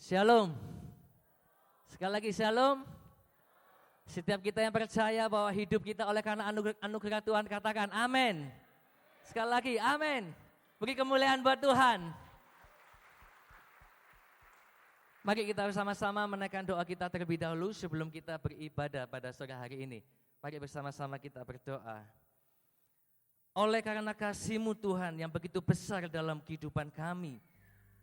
Shalom. Sekali lagi shalom. Setiap kita yang percaya bahwa hidup kita oleh karena anugerah Tuhan, katakan amin. Sekali lagi amin. Beri kemuliaan buat Tuhan. Mari kita bersama-sama menaikkan doa kita terlebih dahulu sebelum kita beribadah pada sore hari ini. Mari bersama-sama kita berdoa. Oleh karena kasih-Mu Tuhan yang begitu besar dalam kehidupan kami,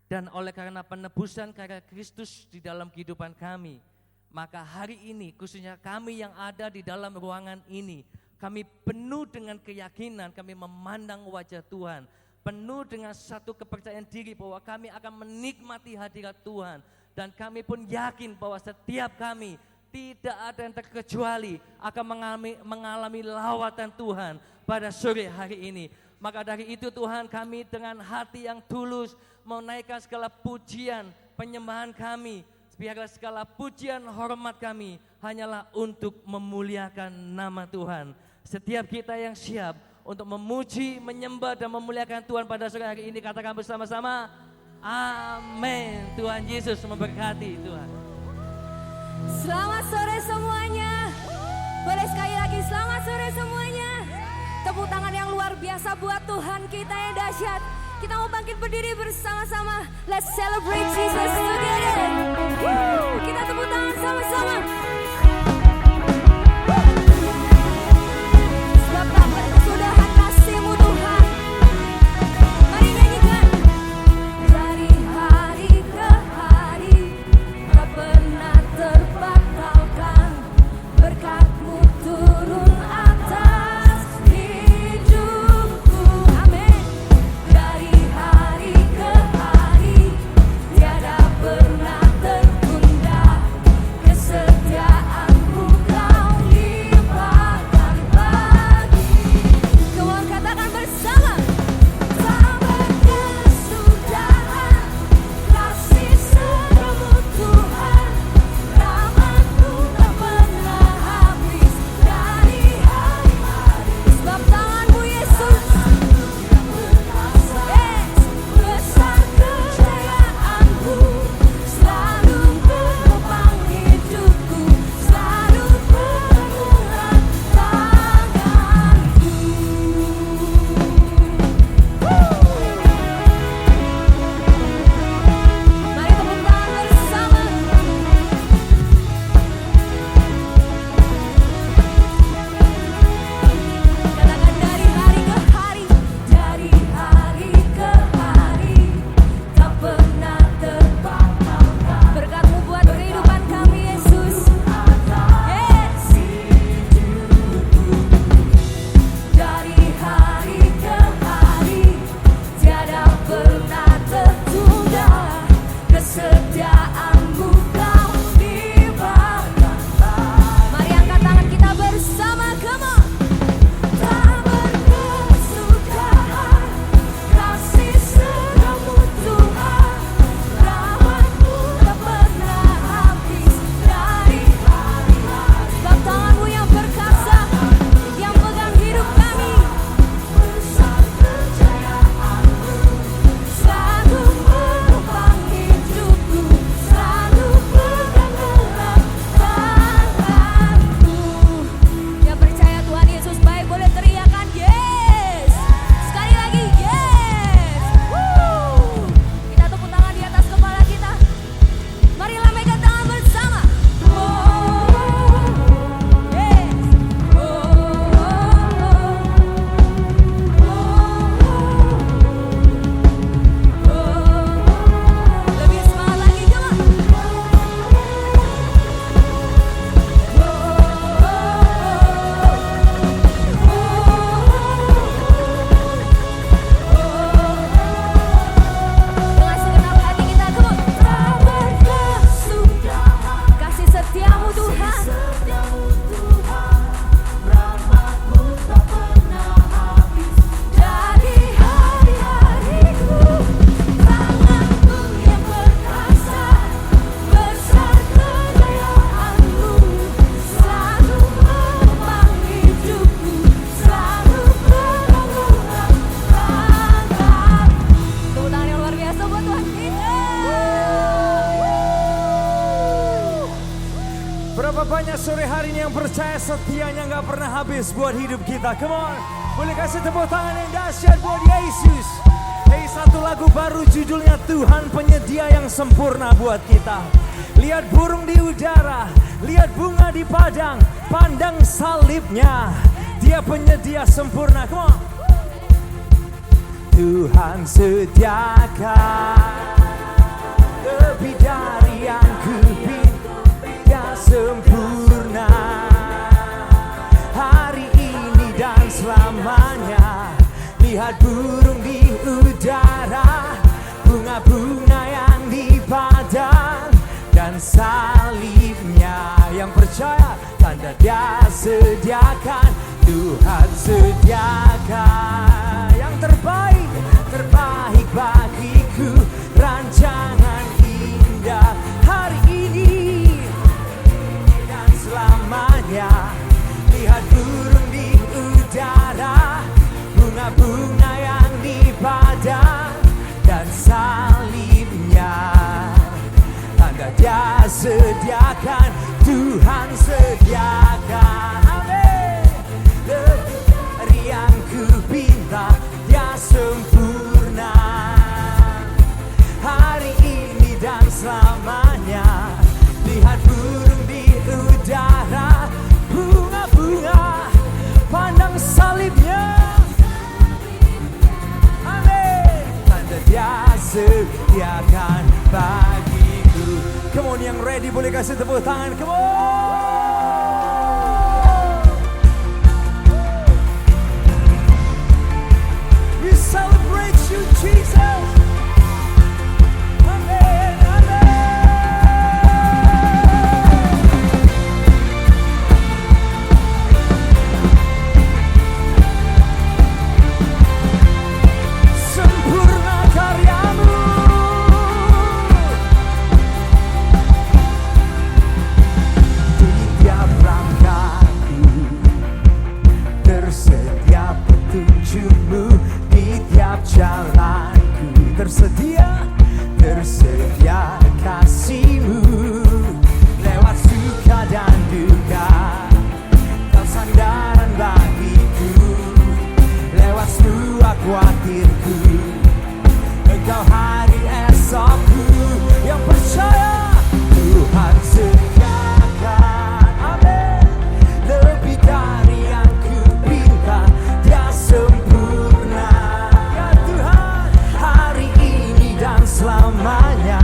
dan oleh karena penebusan karya Kristus di dalam kehidupan kami, maka hari ini khususnya kami yang ada di dalam ruangan ini, kami penuh dengan keyakinan, kami memandang wajah Tuhan, penuh dengan satu kepercayaan diri bahwa kami akan menikmati hadirat Tuhan. Dan kami pun yakin bahwa setiap kami tidak ada yang terkecuali akan mengalami lawatan Tuhan pada sore hari ini. Maka dari itu Tuhan, kami dengan hati yang tulus menaikkan segala pujian, penyembahan kami. Biarlah segala pujian, hormat kami hanyalah untuk memuliakan nama Tuhan. Setiap kita yang siap untuk memuji, menyembah dan memuliakan Tuhan pada sore hari ini, katakan bersama-sama, amin. Tuhan Yesus memberkati Tuhan. Selamat sore semuanya. Boleh sekali lagi selamat sore semuanya. Tepuk tangan yang luar biasa buat Tuhan kita yang dahsyat. Kita mau bangkit berdiri bersama-sama. Let's celebrate Jesus together. Kita tepuk tangan sama-sama. Sebab tak berkesudahan kasih-Mu Tuhan. Mari nyanyikan. Dari hari ke hari tak pernah terbatalkan. Berkat-Mu turun atas hidupku. Amin. Dari hari ke hari tiada pernah tertunda kesetiaan. sore hari ini yang percaya setianya nggak pernah habis buat hidup kita. Come on, boleh kasih tepuk tangan yang dahsyat buat Yesus. Hey, satu lagu baru judulnya Tuhan Penyedia yang Sempurna buat kita. Lihat burung di udara, lihat bunga di padang, pandang salibnya, Dia penyedia sempurna. Come on. Tuhan sediakan lebih dari yang kupinta, sempurna hari ini dan selamanya. Lihat burung di udara, bunga-bunga yang di padang, dan salibnya. Yang percaya tanda Dia sediakan. Tuhan sediakan yang terbaik, terbaik bagiku, rancangan indah hari ini dan selamanya. Lihat burung di udara, bunga-bunga yang di padang, dan salibnya. Tanda Dia sediakan, Tuhan sediakan. Amin. Lebih dari yang kupinta, Dia sempurna hari ini dan selamanya. Lihat burung di udara, bunga-bunga, pandang salibnya. Amin. Tanda Dia sediakan bagiku. Come on, yang ready boleh kasih tepuk tangan. Come on. We celebrate you, Jesus. Amen, sempurna karyamu. Di tiap langkahku tersedia petunjukmu, di tiap jalanku tersedia kasihmu. Lewat suka dan duka, Kau sandaran bagiku. Lewat semua khawatirku, Engkau hari esokku. Yang percaya Tuhan sediakan, amin, lebih dari yang kupinta, Dia sempurna. Ya Tuhan, hari ini dan selamanya.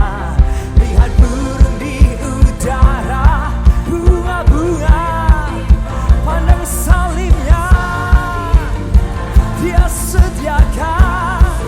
Lihat burung di udara, bunga-bunga, pandang salibnya. Dia sediakan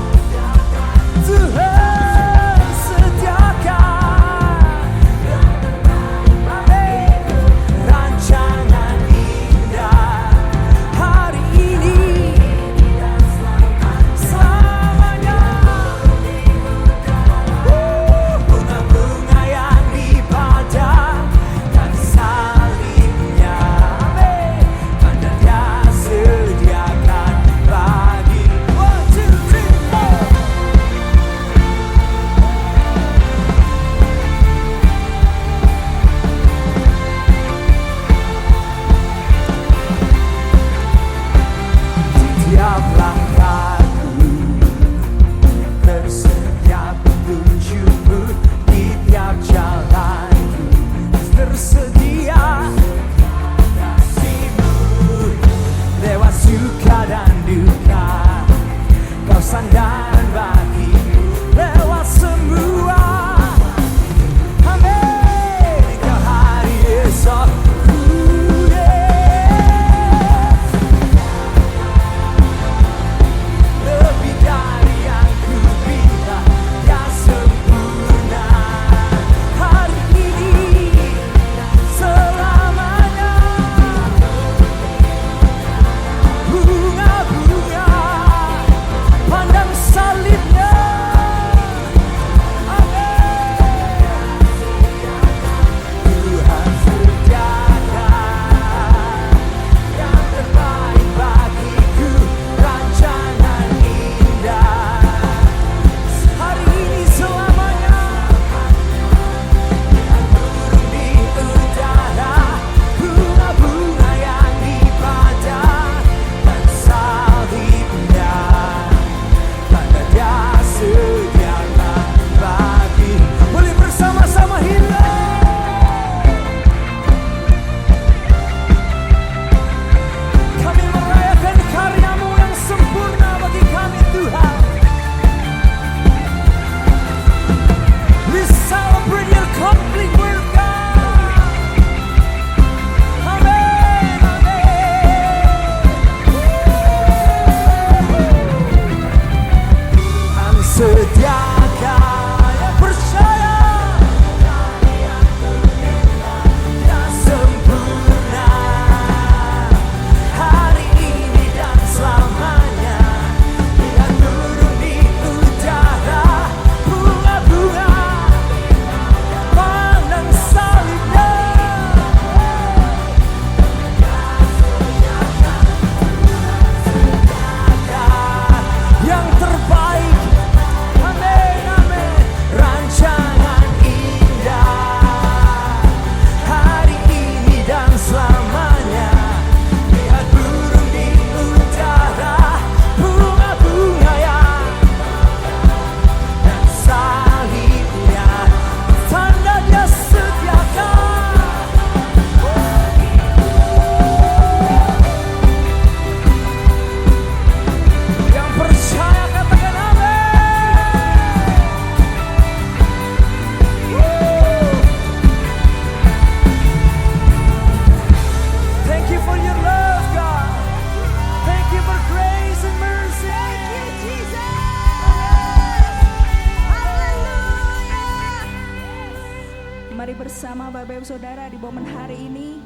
bersama Bapak Ibu Saudara di momen hari ini,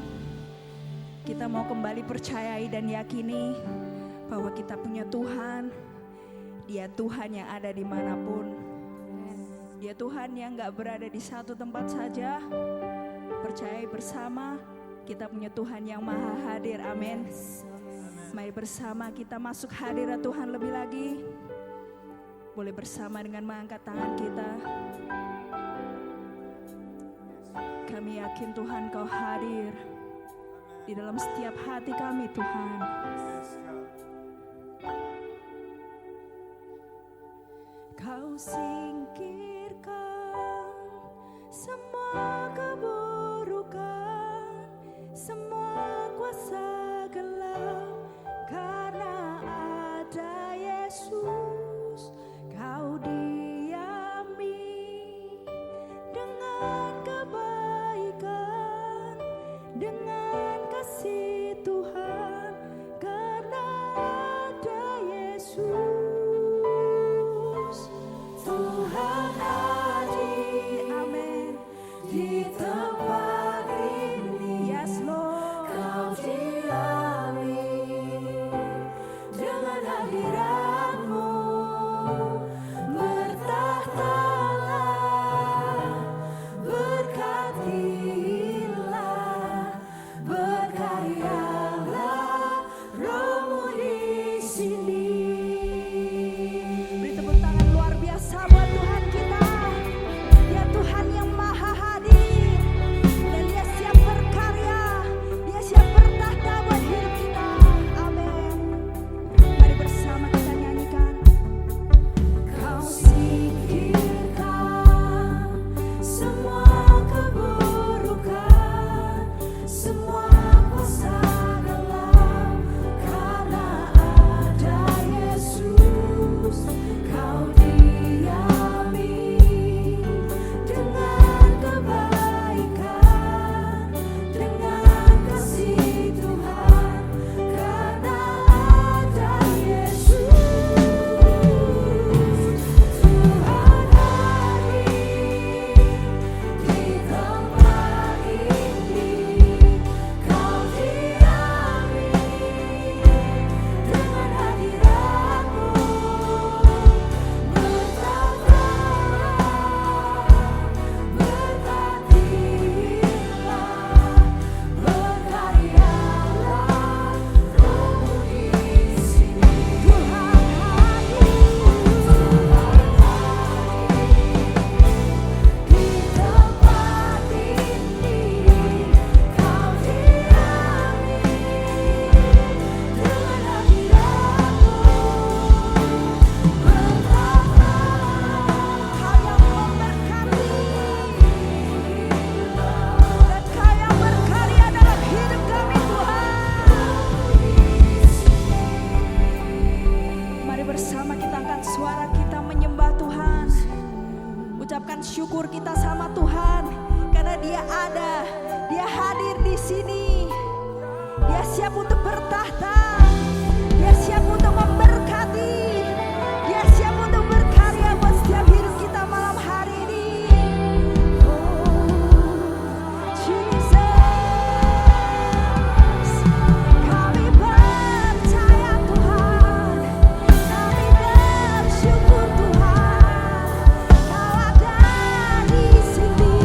kita mau kembali percayai dan yakini bahwa kita punya Tuhan. Dia Tuhan yang ada dimanapun. Dia Tuhan yang gak berada di satu tempat saja. Percayai bersama, kita punya Tuhan yang maha hadir. Amin. Mari bersama kita masuk hadirat Tuhan lebih lagi. Boleh bersama dengan mengangkat tangan kita. Kami yakin Tuhan Kau hadir di dalam setiap hati kami, Tuhan. Kau singkirkan semua keburukan, semua kuasa gelap, karena ada Yesus. Kau diami dengan kebaikan, dengan kasih Tuhan, karena ada Yesus. Tuhan hadir, amin, di tempat ini. Yes Lord, Kau diami dengan hadirat-Mu. Bertahtalah, berkatilah, berkaryalah Roh-Mu di sini. Beri tepuk tangan luar biasa buat Tuhan kita. Dia Tuhan yang maha hadir, dan Dia siap berkarya, Dia siap bertahta buat hidup kita. Amin. Mari bersama kita nyanyikan. Kau singkirkan semua keburukan, semua kuasa gelap, karena ada Yesus. Kau diami dengan kebaikan, dengan kasih Tuhan, karena ada Yesus. Tuhan hadir di tempat ini. Kau diami dengan hadirat-Mu. Bertahtalah, berkatilah, berkaryalah Roh-Mu di sini. Tuhan hadir, di tempat ini. Kau diami dengan hadirat-Mu. Bertahtalah, Kau yang memberkati, dan Kau yang berkarya dalam hidup kami, Tuhan. Mari bersama kita angkat suara kita menyembah Tuhan. Ucapkan syukur kita sama Tuhan karena Dia ada, Dia hadir di sini. Dia siap untuk bertahta, Dia siap untuk memberkati, Dia siap untuk berkarya buat setiap hidup kita malam hari ini. Jesus, kami percaya Tuhan, kami bersyukur Tuhan, Kau ada di sini.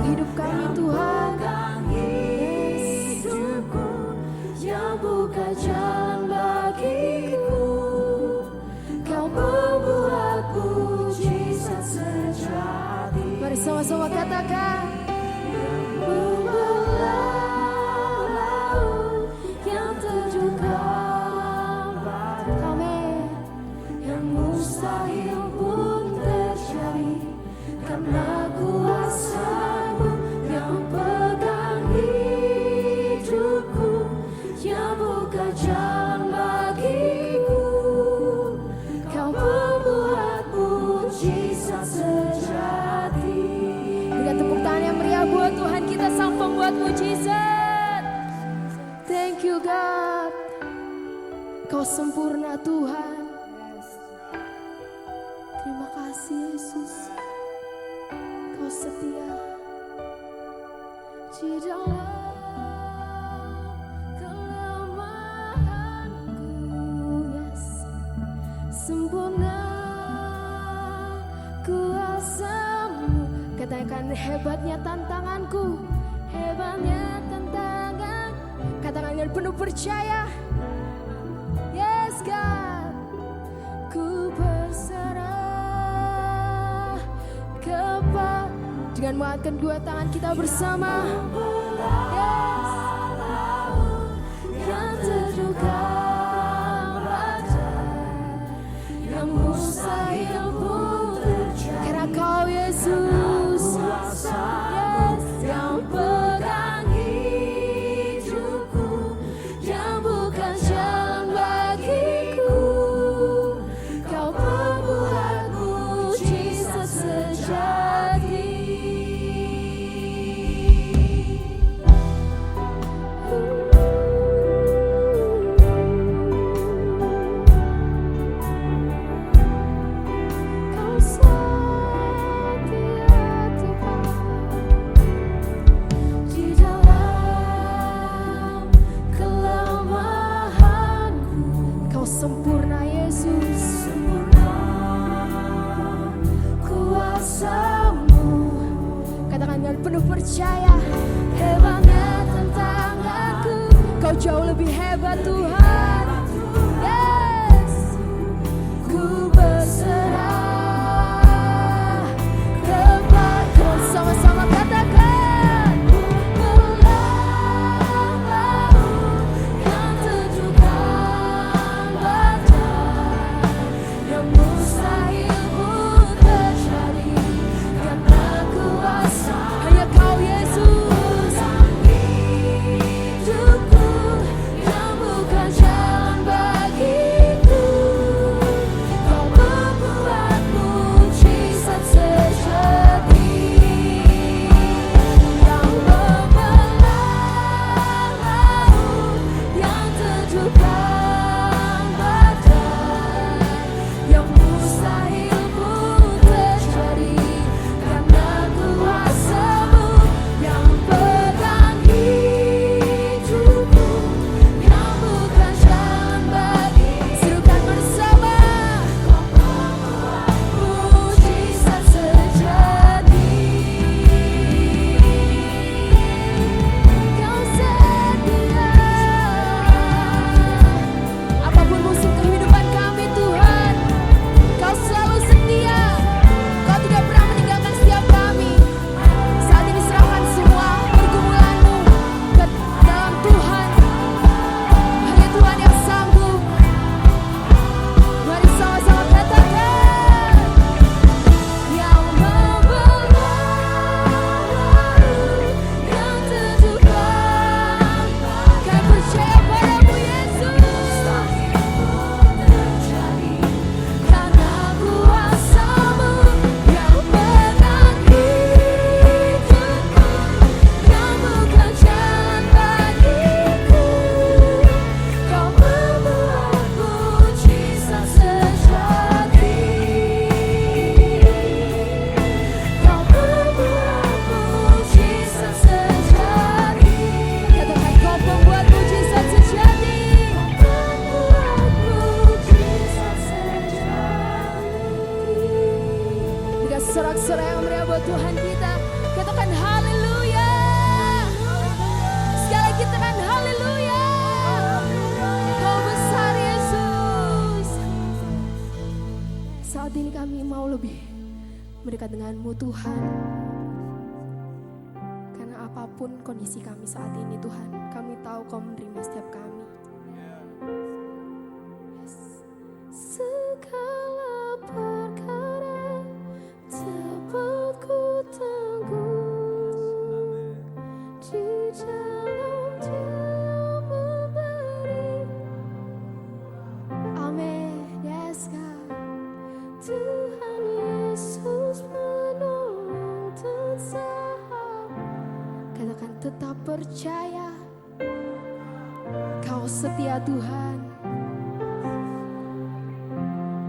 hidup kami Tuhan. Hidupku yang buka jalan bagiku, Kau membuat mujizat sejati. Mari sama-sama katakan. Membelah laut yang terjungkal badai, Amin. yang mustahil pun terjadi karena kuasa-Mu yang pegang hidupku, yang buka jalan bagiku, Kau membuat mujizat sejati. Berikan tepuk tangan yang meriah buat Tuhan kita sang pembuat mujizat. Thank you God. Kau sempurna Tuhan. Terima kasih Yesus. Kau setia. Di dalam kelemahanku, yes, sempurna kuasa-Mu. Katakan hebatnya tantanganku, hebatnya tantangan. Katakan dengan penuh percaya. Yes God, ku berserah kepada. Dengan mengangkat dua tangan kita bersama. Yes. Yang terjungkal badai, yang mustahil pun terjadi Karena Kau Yesus, kuasa-Mu yang pegang hidupku, yang bukan jalan bagiku, Kau membuat mujizat sejati. Kau setia Tuhan. Di dalam kelemahanku, Kau sempurna Yesus. sempurna kuasa-Mu. Katakan dengan penuh percaya. Hebatnya tantanganku, Kau jauh lebih hebat Tuhan. Yes. Ku berserah kepada Sama-sama katakan. laut yang terjungkal badai, yang mustahil pun terjadi karena kuasa Hanya Kau Yesus. hidupku, yang bukan dekat dengan-Mu Tuhan. Karena apapun kondisi kami saat ini Tuhan, kami tahu Kau menerima setiap kami. Yes. Segala perkara dapat ku tanggung di dalam Dia memberi. Amin. Yes God. Tuhan Yesus menolong dan sahabat. Katakan tetap percaya, Kau setia Tuhan.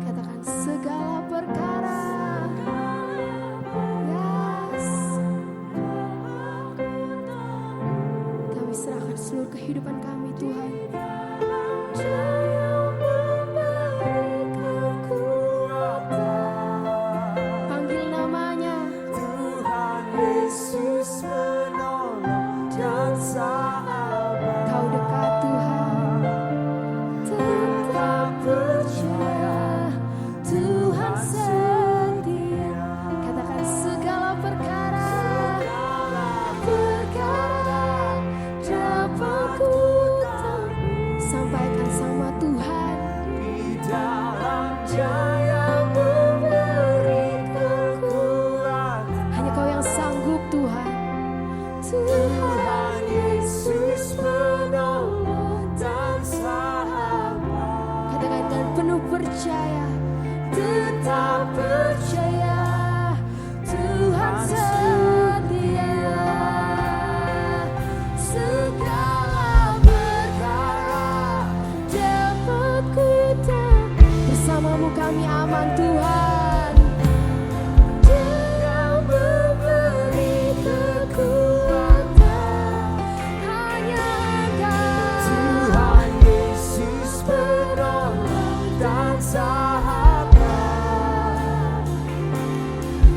Katakan segala perkara. Yes. Kami serahkan seluruh kehidupan kami Tuhan. Dia memberi kekuatan. Panggil namanya. Tuhan Yesus menolong dan sahabat. Kau dekat Tuhan. Tetap percaya, Tuhan setia. Katakan segala perkara dapat ku tanggung. Sampaikan sama Tuhan. Di dalam Dia memberi kekuatan. Hanya Kau yang sanggup Tuhan. Tuhan Yesus menolong dan sahabat. Katakan dengan penuh percaya, tetap percaya, Tuhan setia. Segala perkara dapat ku tanggung. Bersamamu kami aman Tuhan. Dia memberi kekuatan. Hanya Kau. Tuhan Yesus menolong dan sahabat.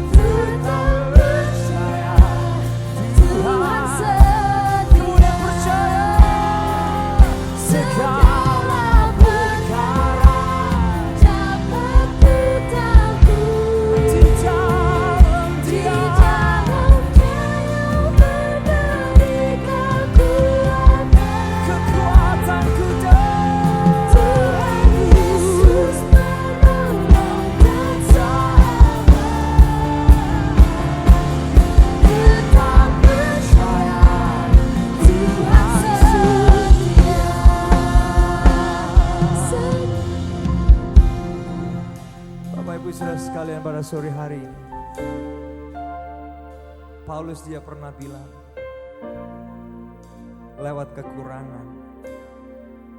Tetap percaya, Tuhan setia. Kemudian percaya segala perkara dapat ku tanggung. di dalam Di Dia. dalam Dia yang memberi kekuatan. Kekuatanku dan Tuhan Yesus menolong dan sahabat. Tetap percaya, Tuhan setia. Bapak Ibu Saudara sekalian, pada sore hari ini Paulus dia pernah bilang, lewat kekurangan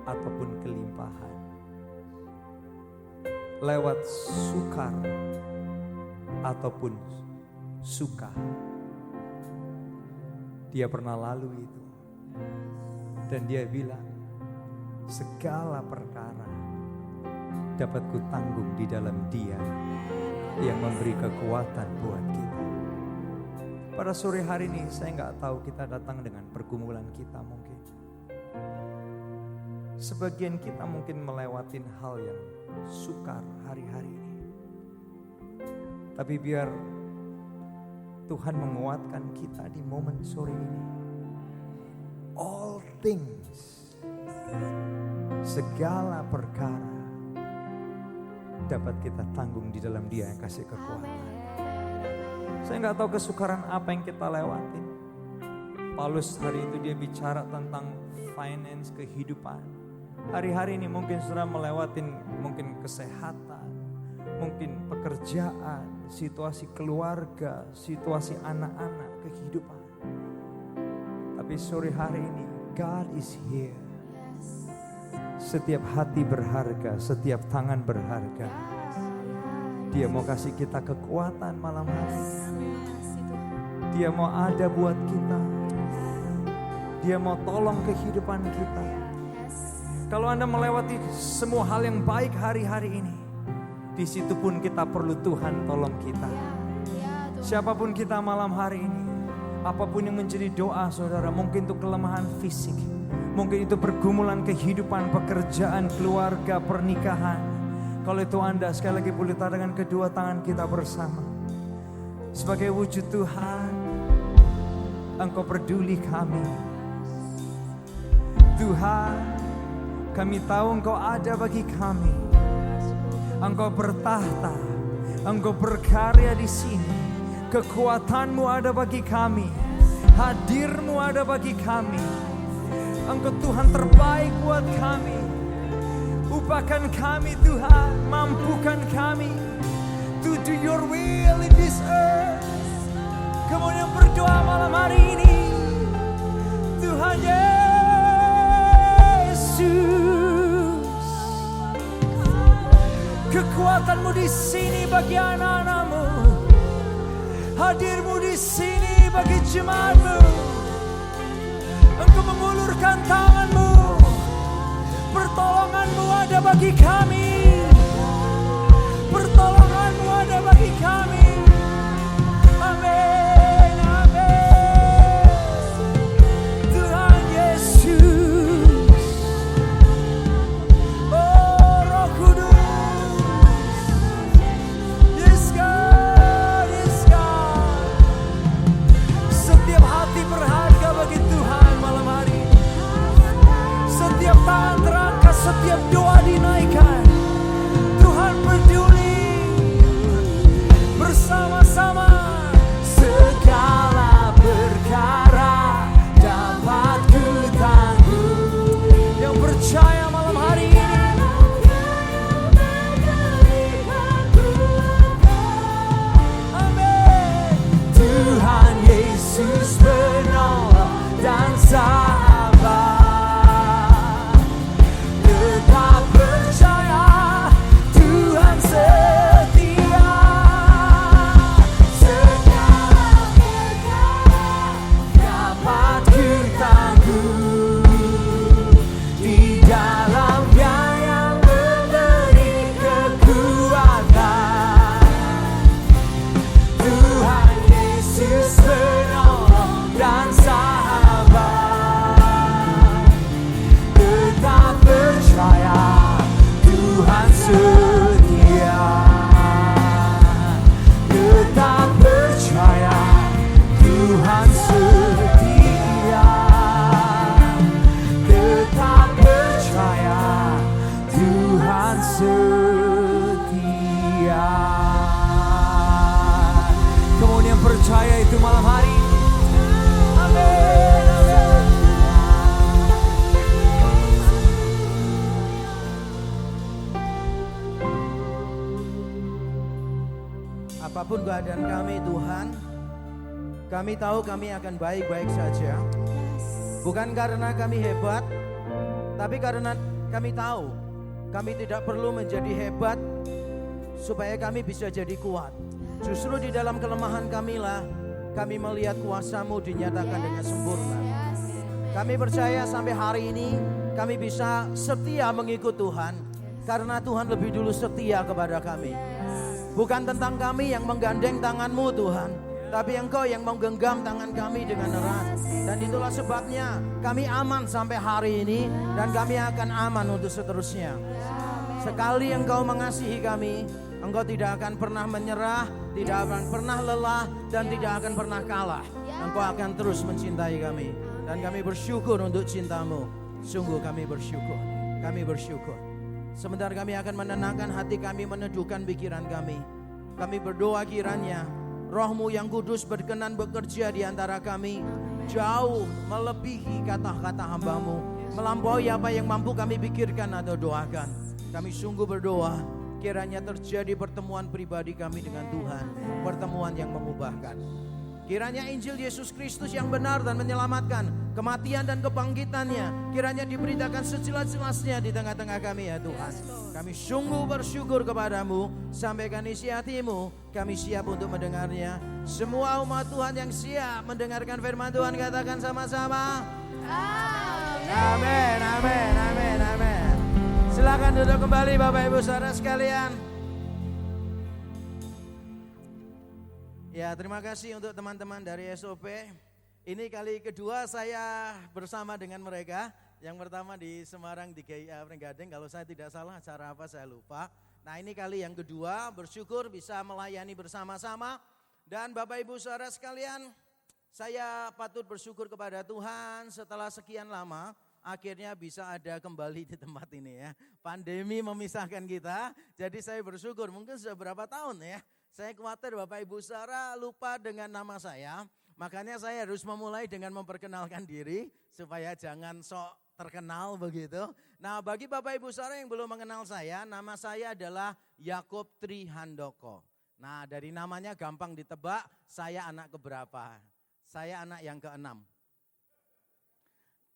ataupun kelimpahan, lewat sukar ataupun suka, dia pernah lalui itu. Dan dia bilang, segala perkara dapat kutanggung di dalam Dia yang memberi kekuatan buat kita. Pada sore hari ini saya nggak tahu kita datang dengan pergumulan kita mungkin. Sebagian kita mungkin melewatin hal yang sukar hari-hari ini. Tapi biar Tuhan menguatkan kita di momen sore ini. All things, segala perkara dapat kita tanggung di dalam Dia yang kasih kekuatan. Saya nggak tahu kesukaran apa yang kita lewatin. Paulus hari itu dia bicara tentang finance, kehidupan. Hari-hari ini mungkin sudah melewatin mungkin kesehatan, mungkin pekerjaan, situasi keluarga, situasi anak-anak, kehidupan. Tapi sore hari ini God is here. Setiap hati berharga, setiap tangan berharga. Dia mau kasih kita kekuatan malam hari. Dia mau ada buat kita. Dia mau tolong kehidupan kita. Kalau Anda melewati semua hal yang baik hari-hari ini, di situ pun kita perlu Tuhan tolong kita. Siapapun kita malam hari ini, apapun yang menjadi doa saudara, mungkin itu kelemahan fisik, mungkin itu pergumulan kehidupan, pekerjaan, keluarga, pernikahan. Kalau itu Anda sekali lagi boleh dengan kedua tangan kita bersama. Sebagai wujud Tuhan, Engkau peduli kami. Tuhan, kami tahu Engkau ada bagi kami. Engkau bertahta, Engkau berkarya di sini. Kekuatan-Mu ada bagi kami. Hadir-Mu ada bagi kami. Engkau Tuhan terbaik buat kami. Upahkan kami Tuhan, mampukan kami to do your will in this earth. Kamu yang berdoa malam hari ini, Tuhan Yesus. Kekuatan-Mu di sini bagi anak-anak-Mu. Hadir-Mu di sini bagi jemaat-Mu. Engkau mengulurkan tangan-Mu. Pertolongan-Mu ada bagi kami. Pertolongan-Mu ada bagi kami. Amin, amin. Tuhan Yesus. Oh Roh Kudus. Yes God, yes God. Setiap hati berharga bagi Tuhan malam hari ini. Setiap tangan terangkat, setiap doa dinaikkan. Tuhan peduli. Bersama-sama segala perkara dapat ku tanggung. Yang percaya malam hari ini, amin. Tuhan Yesus penolong dan sahabat. Tetap percaya Tuhan setia. Segala perkara dapat ku tanggung. Di dalamnya yang memberi kekuatan. Tuhan Yesus penolong dan sahabat. Tetap percaya Tuhan setia. Tetap percaya Tuhan setia. Tetap percaya Tuhan setia. Kamu yang percaya itu malam hari ini. Amin, amin. Apapun keadaan kami Tuhan, kami tahu kami akan baik-baik saja. Bukan karena kami hebat, tapi karena kami tahu kami tidak perlu menjadi hebat supaya kami bisa jadi kuat. Justru di dalam kelemahan kamilah kami melihat kuasa-Mu dinyatakan dengan sempurna. Kami percaya sampai hari ini kami bisa setia mengikut Tuhan karena Tuhan lebih dulu setia kepada kami. Bukan tentang kami yang menggandeng tangan-Mu Tuhan, tapi Engkau yang menggenggam tangan kami dengan erat. Dan itulah sebabnya kami aman sampai hari ini dan kami akan aman untuk seterusnya. Sekali Engkau mengasihi kami, Engkau tidak akan pernah menyerah, tidak akan pernah lelah, dan tidak akan pernah kalah. Engkau akan terus mencintai kami. Dan kami bersyukur untuk cinta-Mu. Sungguh kami bersyukur. Kami bersyukur. Sebentar kami akan menenangkan hati kami, meneduhkan pikiran kami. Kami berdoa kiranya Roh-Mu yang kudus berkenan bekerja di antara kami. Jauh melebihi kata-kata hamba-Mu. Melampaui apa yang mampu kami pikirkan atau doakan. Kami sungguh berdoa kiranya terjadi pertemuan pribadi kami dengan Tuhan. Pertemuan yang mengubahkan. Kiranya Injil Yesus Kristus yang benar dan menyelamatkan, kematian dan kebangkitannya, kiranya diberitakan sejelas-jelasnya di tengah-tengah kami ya Tuhan. Kami sungguh bersyukur kepadamu, sampaikan isi hatimu, kami siap untuk mendengarnya. Semua umat Tuhan yang siap mendengarkan firman Tuhan katakan sama-sama. Amin, amin, amin, amin. Silakan duduk kembali Bapak Ibu Saudara sekalian. Ya, terima kasih untuk teman-teman dari SOP. Ini kali kedua saya bersama dengan mereka. Yang pertama di Semarang di GIA Pringgading, kalau saya tidak salah acara apa saya lupa. Nah, ini kali yang kedua, bersyukur bisa melayani bersama-sama Dan Bapak Ibu Saudara sekalian, saya patut bersyukur kepada Tuhan setelah sekian lama akhirnya bisa ada kembali di tempat ini ya. Pandemi memisahkan kita, jadi saya bersyukur mungkin sudah berapa tahun ya. Saya khawatir Bapak Ibu Saudara lupa dengan nama saya, makanya saya harus memulai dengan memperkenalkan diri supaya jangan sok terkenal begitu. Nah bagi Bapak Ibu Saudara yang belum mengenal saya, nama saya adalah Yakub Trihandoko. Nah dari namanya gampang ditebak, saya anak keberapa? Saya anak yang keenam.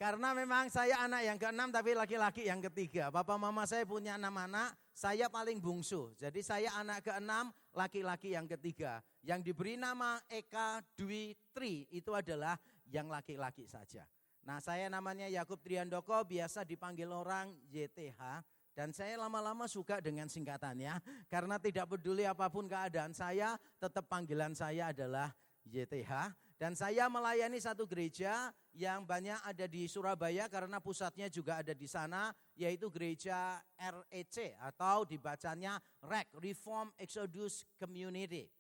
Karena memang saya anak yang keenam tapi laki-laki yang ketiga. Bapak mama saya punya 6 anak, saya paling bungsu. Jadi saya anak keenam, laki-laki yang ketiga. Yang diberi nama Eka Dwi Tri itu adalah yang laki-laki saja. Nah saya namanya Yakub Trihandoko, biasa dipanggil orang YTH. Dan saya lama-lama suka dengan singkatannya. Karena tidak peduli apapun keadaan saya, tetap panggilan saya adalah YTH. Dan saya melayani satu gereja yang banyak ada di Surabaya karena pusatnya juga ada di sana, yaitu gereja REC atau dibacanya REC, Reform Exodus Community.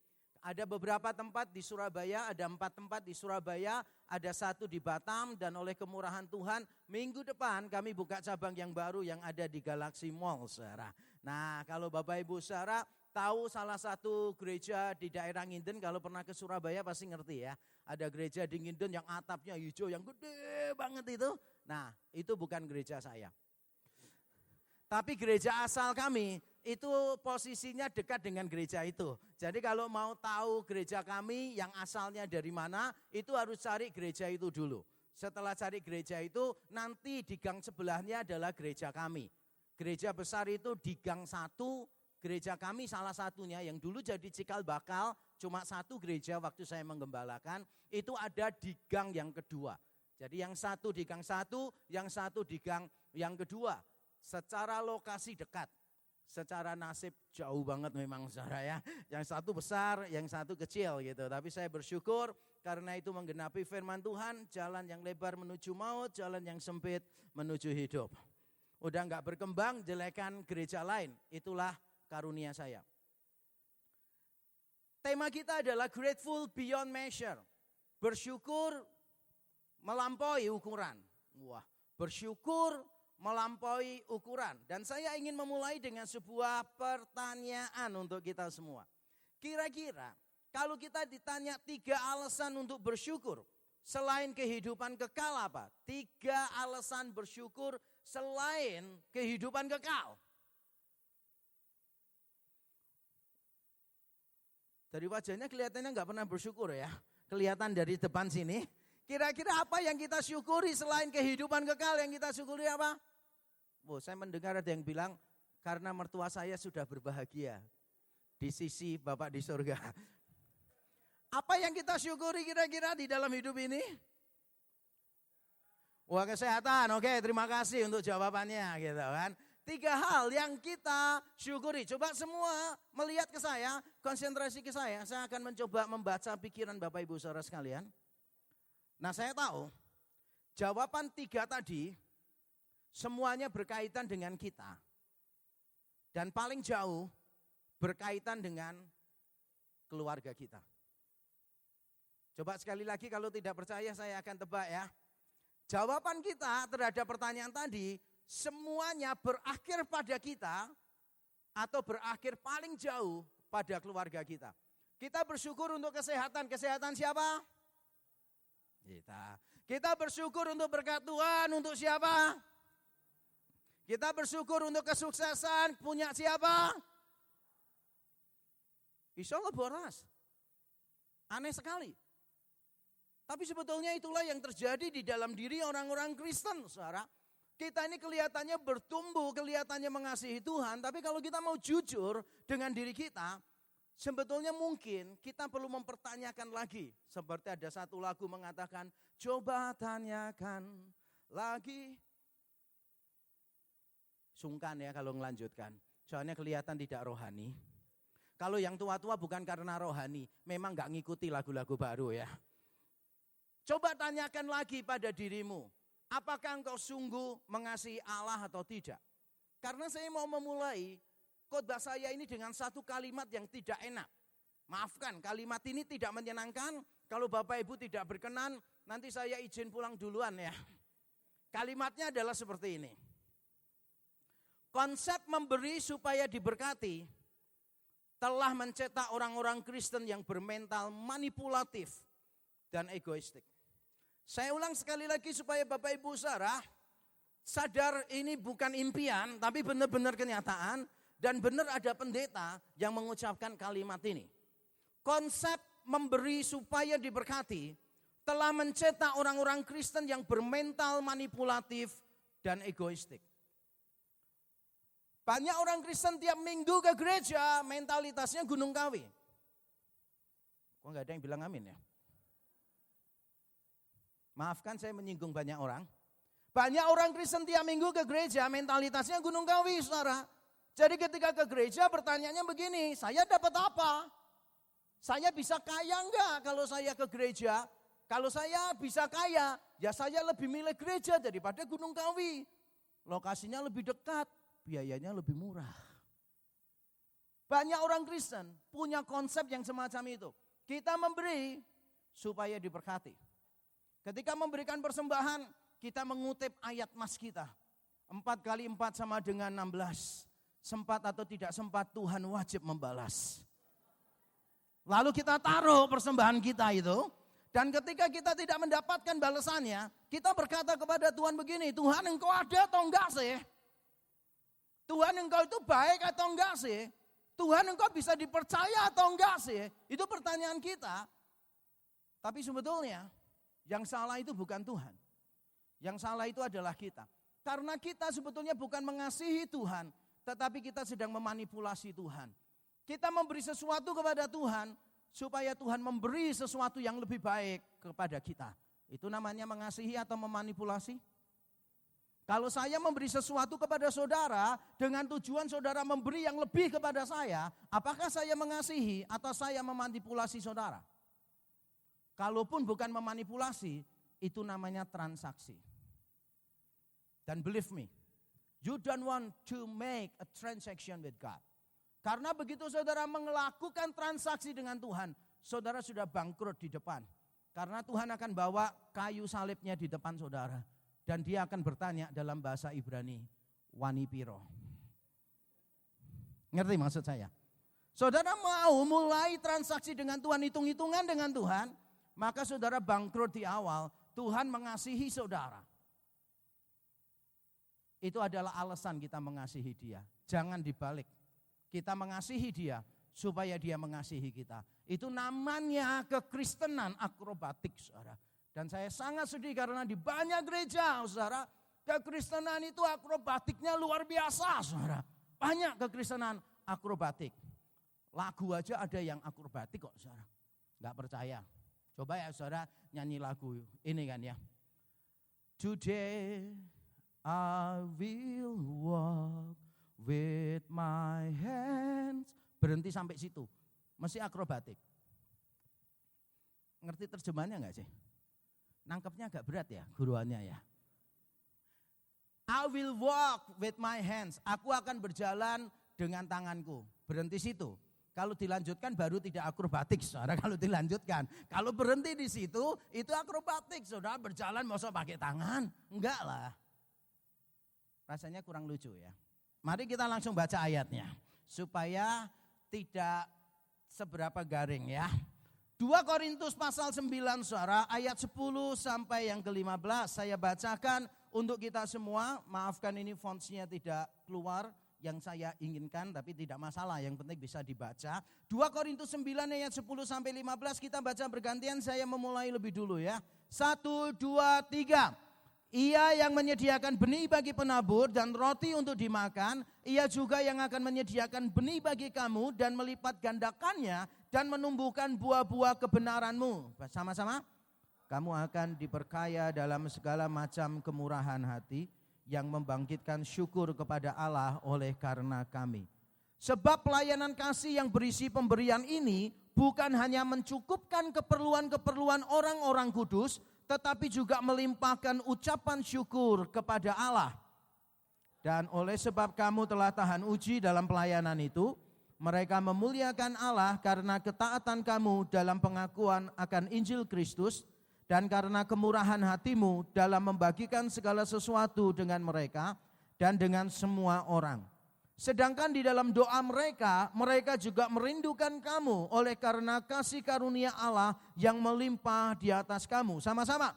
Ada beberapa tempat di Surabaya, ada 4 tempat di Surabaya, ada 1 di Batam, dan oleh kemurahan Tuhan minggu depan kami buka cabang yang baru yang ada di Galaxy Mall, saudara. Nah kalau Bapak Ibu saudara tahu salah satu gereja di daerah Nginden, kalau pernah ke Surabaya pasti ngerti ya. Ada gereja di Nginden yang atapnya hijau, yang gede banget itu. Nah itu bukan gereja saya. Tapi gereja asal kami itu posisinya dekat dengan gereja itu. Jadi kalau mau tahu gereja kami yang asalnya dari mana, itu harus cari gereja itu dulu. Setelah cari gereja itu, nanti di gang sebelahnya adalah gereja kami. Gereja besar itu di gang 1, gereja kami salah satunya yang dulu jadi cikal bakal, cuma 1 gereja waktu saya menggembalakan, itu ada di gang yang kedua. Jadi yang 1 di gang 1, yang 1 di gang yang kedua. Secara lokasi dekat, secara nasib jauh banget memang saudara ya. Yang 1 besar, yang 1 kecil gitu. Tapi saya bersyukur karena itu menggenapi firman Tuhan, jalan yang lebar menuju maut, jalan yang sempit menuju hidup. Udah enggak berkembang, jelekan gereja lain, itulah karunia saya. Tema kita adalah grateful beyond measure. Bersyukur melampaui ukuran. Wah, bersyukur melampaui ukuran. Dan saya ingin memulai dengan sebuah pertanyaan untuk kita semua. Kira-kira kalau kita ditanya 3 alasan untuk bersyukur selain kehidupan kekal apa? 3 alasan bersyukur selain kehidupan kekal. Dari wajahnya kelihatannya nggak pernah bersyukur ya. Kelihatan dari depan sini. Kira-kira apa yang kita syukuri selain kehidupan kekal, yang kita syukuri apa? Oh, saya mendengar ada yang bilang karena mertua saya sudah berbahagia di sisi Bapak di surga. Apa yang kita syukuri kira-kira di dalam hidup ini? Wah, kesehatan. Oke, terima kasih untuk jawabannya gitu kan. 3 hal yang kita syukuri. Coba semua melihat ke saya, konsentrasi ke saya. Saya akan mencoba membaca pikiran Bapak Ibu Saudara sekalian. Nah saya tahu jawaban 3 tadi semuanya berkaitan dengan kita. Dan paling jauh berkaitan dengan keluarga kita. Coba sekali lagi kalau tidak percaya saya akan tebak ya. Jawaban kita terhadap pertanyaan tadi semuanya berakhir pada kita atau berakhir paling jauh pada keluarga kita. Kita bersyukur untuk kesehatan. Kesehatan siapa? Kita. Kita bersyukur untuk berkat Tuhan untuk siapa? Kita bersyukur untuk kesuksesan punya siapa? Insya Allah boras. Aneh sekali. Tapi sebetulnya itulah yang terjadi di dalam diri orang-orang Kristen, saudara. Kita ini kelihatannya bertumbuh, kelihatannya mengasihi Tuhan, tapi kalau kita mau jujur dengan diri kita, sebetulnya mungkin kita perlu mempertanyakan lagi. Seperti ada satu lagu mengatakan, coba tanyakan lagi. Sungkan ya kalau melanjutkan, soalnya kelihatan tidak rohani. Kalau yang tua-tua bukan karena rohani, memang gak ngikuti lagu-lagu baru ya. Coba tanyakan lagi pada dirimu. Apakah engkau sungguh mengasihi Allah atau tidak? Karena saya mau memulai khotbah saya ini dengan satu kalimat yang tidak enak. Maafkan, kalimat ini tidak menyenangkan. Kalau Bapak Ibu tidak berkenan, nanti saya izin pulang duluan ya. Kalimatnya adalah seperti ini. Konsep memberi supaya diberkati telah mencetak orang-orang Kristen yang bermental manipulatif dan egoistik. Saya ulang sekali lagi supaya Bapak Ibu Saudara sadar ini bukan impian, tapi benar-benar kenyataan. Dan benar ada pendeta yang mengucapkan kalimat ini. Konsep memberi supaya diberkati telah mencetak orang-orang Kristen yang bermental manipulatif dan egoistik. Banyak orang Kristen tiap minggu ke gereja mentalitasnya gunung kawi. Kok gak ada yang bilang amin ya? Maafkan saya menyinggung banyak orang. Banyak orang Kristen tiap minggu ke gereja mentalitasnya gunung kawi, saudara. Jadi ketika ke gereja pertanyaannya begini, saya dapat apa? Saya bisa kaya enggak kalau saya ke gereja? Kalau saya bisa kaya, ya saya lebih milih gereja daripada Gunung Kawi. Lokasinya lebih dekat, biayanya lebih murah. Banyak orang Kristen punya konsep yang semacam itu. Kita memberi supaya diberkati. Ketika memberikan persembahan, kita mengutip ayat mas kita. 4 kali 4 sama dengan 16. Sempat atau tidak sempat Tuhan wajib membalas. Lalu kita taruh persembahan kita itu. Dan ketika kita tidak mendapatkan balasannya, kita berkata kepada Tuhan begini, Tuhan engkau ada atau enggak sih? Tuhan engkau itu baik atau enggak sih? Tuhan engkau bisa dipercaya atau enggak sih? Itu pertanyaan kita. Tapi sebetulnya yang salah itu bukan Tuhan. Yang salah itu adalah kita. Karena kita sebetulnya bukan mengasihi Tuhan, tetapi kita sedang memanipulasi Tuhan. Kita memberi sesuatu kepada Tuhan supaya Tuhan memberi sesuatu yang lebih baik kepada kita. Itu namanya mengasihi atau memanipulasi? Kalau saya memberi sesuatu kepada saudara dengan tujuan saudara memberi yang lebih kepada saya, apakah saya mengasihi atau saya memanipulasi saudara? Kalaupun bukan memanipulasi, itu namanya transaksi. Dan believe me, you don't want to make a transaction with God. Karena begitu saudara melakukan transaksi dengan Tuhan, saudara sudah bangkrut di depan. Karena Tuhan akan bawa kayu salibnya di depan saudara. Dan dia akan bertanya dalam bahasa Ibrani, wani piro. Ngerti maksud saya? Saudara mau mulai transaksi dengan Tuhan, hitung-hitungan dengan Tuhan, maka saudara bangkrut di awal. Tuhan mengasihi saudara. Itu adalah alasan kita mengasihi dia. Jangan dibalik. Kita mengasihi dia supaya dia mengasihi kita. Itu namanya kekristenan akrobatik, saudara. Dan saya sangat sedih karena di banyak gereja, saudara, kekristenan itu akrobatiknya luar biasa, saudara. Banyak kekristenan akrobatik. Lagu aja ada yang akrobatik kok, saudara. Enggak percaya. Coba ya saudara nyanyi lagu ini kan ya. Today I will walk with my hands. Berhenti sampai situ. Mesti akrobatik. Ngerti terjemahannya enggak sih? Nangkepnya agak berat ya guruannya ya. I will walk with my hands. Aku akan berjalan dengan tanganku. Berhenti situ. Kalau dilanjutkan baru tidak akrobatik, saudara. Kalau dilanjutkan, kalau berhenti di situ, itu akrobatik, saudara. Berjalan masa pakai tangan? Enggak lah. Rasanya kurang lucu ya. Mari kita langsung baca ayatnya. Supaya tidak seberapa garing ya. 2 Korintus pasal 9, saudara, ayat 10 sampai yang ke-15. Saya bacakan untuk kita semua. Maafkan ini fontsnya tidak keluar yang saya inginkan, tapi tidak masalah, yang penting bisa dibaca. 2 Korintus 9 ayat 10 sampai 15 kita baca bergantian, saya memulai lebih dulu ya. 1, 2, 3. Ia yang menyediakan benih bagi penabur dan roti untuk dimakan, ia juga yang akan menyediakan benih bagi kamu dan melipat gandakannya dan menumbuhkan buah-buah kebenaranmu. Sama-sama, kamu akan diperkaya dalam segala macam kemurahan hati, yang membangkitkan syukur kepada Allah oleh karena kami. Sebab pelayanan kasih yang berisi pemberian ini bukan hanya mencukupkan keperluan-keperluan orang-orang kudus, tetapi juga melimpahkan ucapan syukur kepada Allah. Dan oleh sebab kamu telah tahan uji dalam pelayanan itu, Mereka memuliakan Allah karena ketaatan kamu dalam pengakuan akan Injil Kristus dan karena kemurahan hatimu dalam membagikan segala sesuatu dengan mereka dan dengan semua orang. Sedangkan di dalam doa mereka juga merindukan kamu oleh karena kasih karunia Allah yang melimpah di atas kamu. Sama-sama.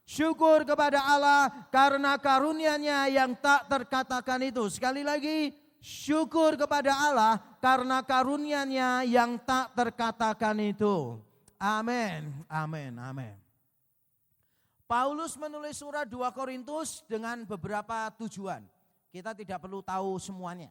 Syukur kepada Allah karena karunia-Nya yang tak terkatakan itu. Sekali lagi, syukur kepada Allah karena karunia-Nya yang tak terkatakan itu. Amin, amin, amin. Paulus menulis surat 2 Korintus dengan beberapa tujuan. Kita tidak perlu tahu semuanya.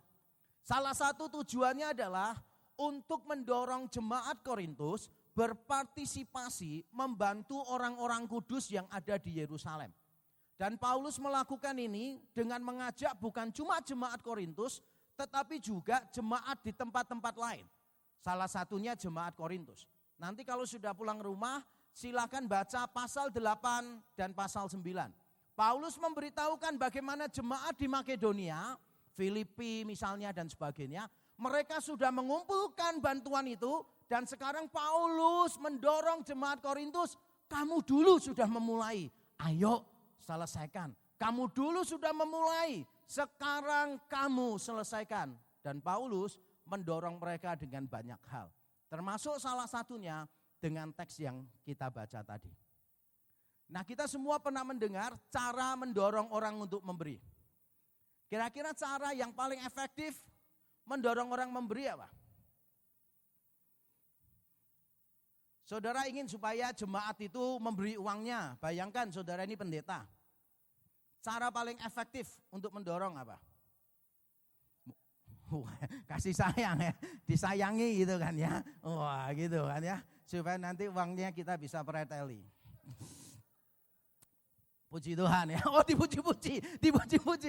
Salah satu tujuannya adalah untuk mendorong jemaat Korintus berpartisipasi membantu orang-orang kudus yang ada di Yerusalem. Dan Paulus melakukan ini dengan mengajak bukan cuma jemaat Korintus, tetapi juga jemaat di tempat-tempat lain. Salah satunya jemaat Korintus. Nanti kalau sudah pulang rumah, silakan baca pasal 8 dan pasal 9. Paulus memberitahukan bagaimana jemaat di Makedonia, Filipi misalnya dan sebagainya, mereka sudah mengumpulkan bantuan itu dan sekarang Paulus mendorong jemaat Korintus, kamu dulu sudah memulai, ayo selesaikan. Kamu dulu sudah memulai, sekarang kamu selesaikan. Dan Paulus mendorong mereka dengan banyak hal, termasuk salah satunya dengan teks yang kita baca tadi. Nah, kita semua pernah mendengar cara mendorong orang untuk memberi. Kira-kira cara yang paling efektif mendorong orang memberi apa? Saudara ingin supaya jemaat itu memberi uangnya. Bayangkan saudara ini pendeta. Cara paling efektif untuk mendorong apa? Kasih sayang ya, disayangi gitu kan ya. Wah gitu kan ya, supaya nanti uangnya kita bisa preteli. Puji Tuhan ya, oh dipuji-puji,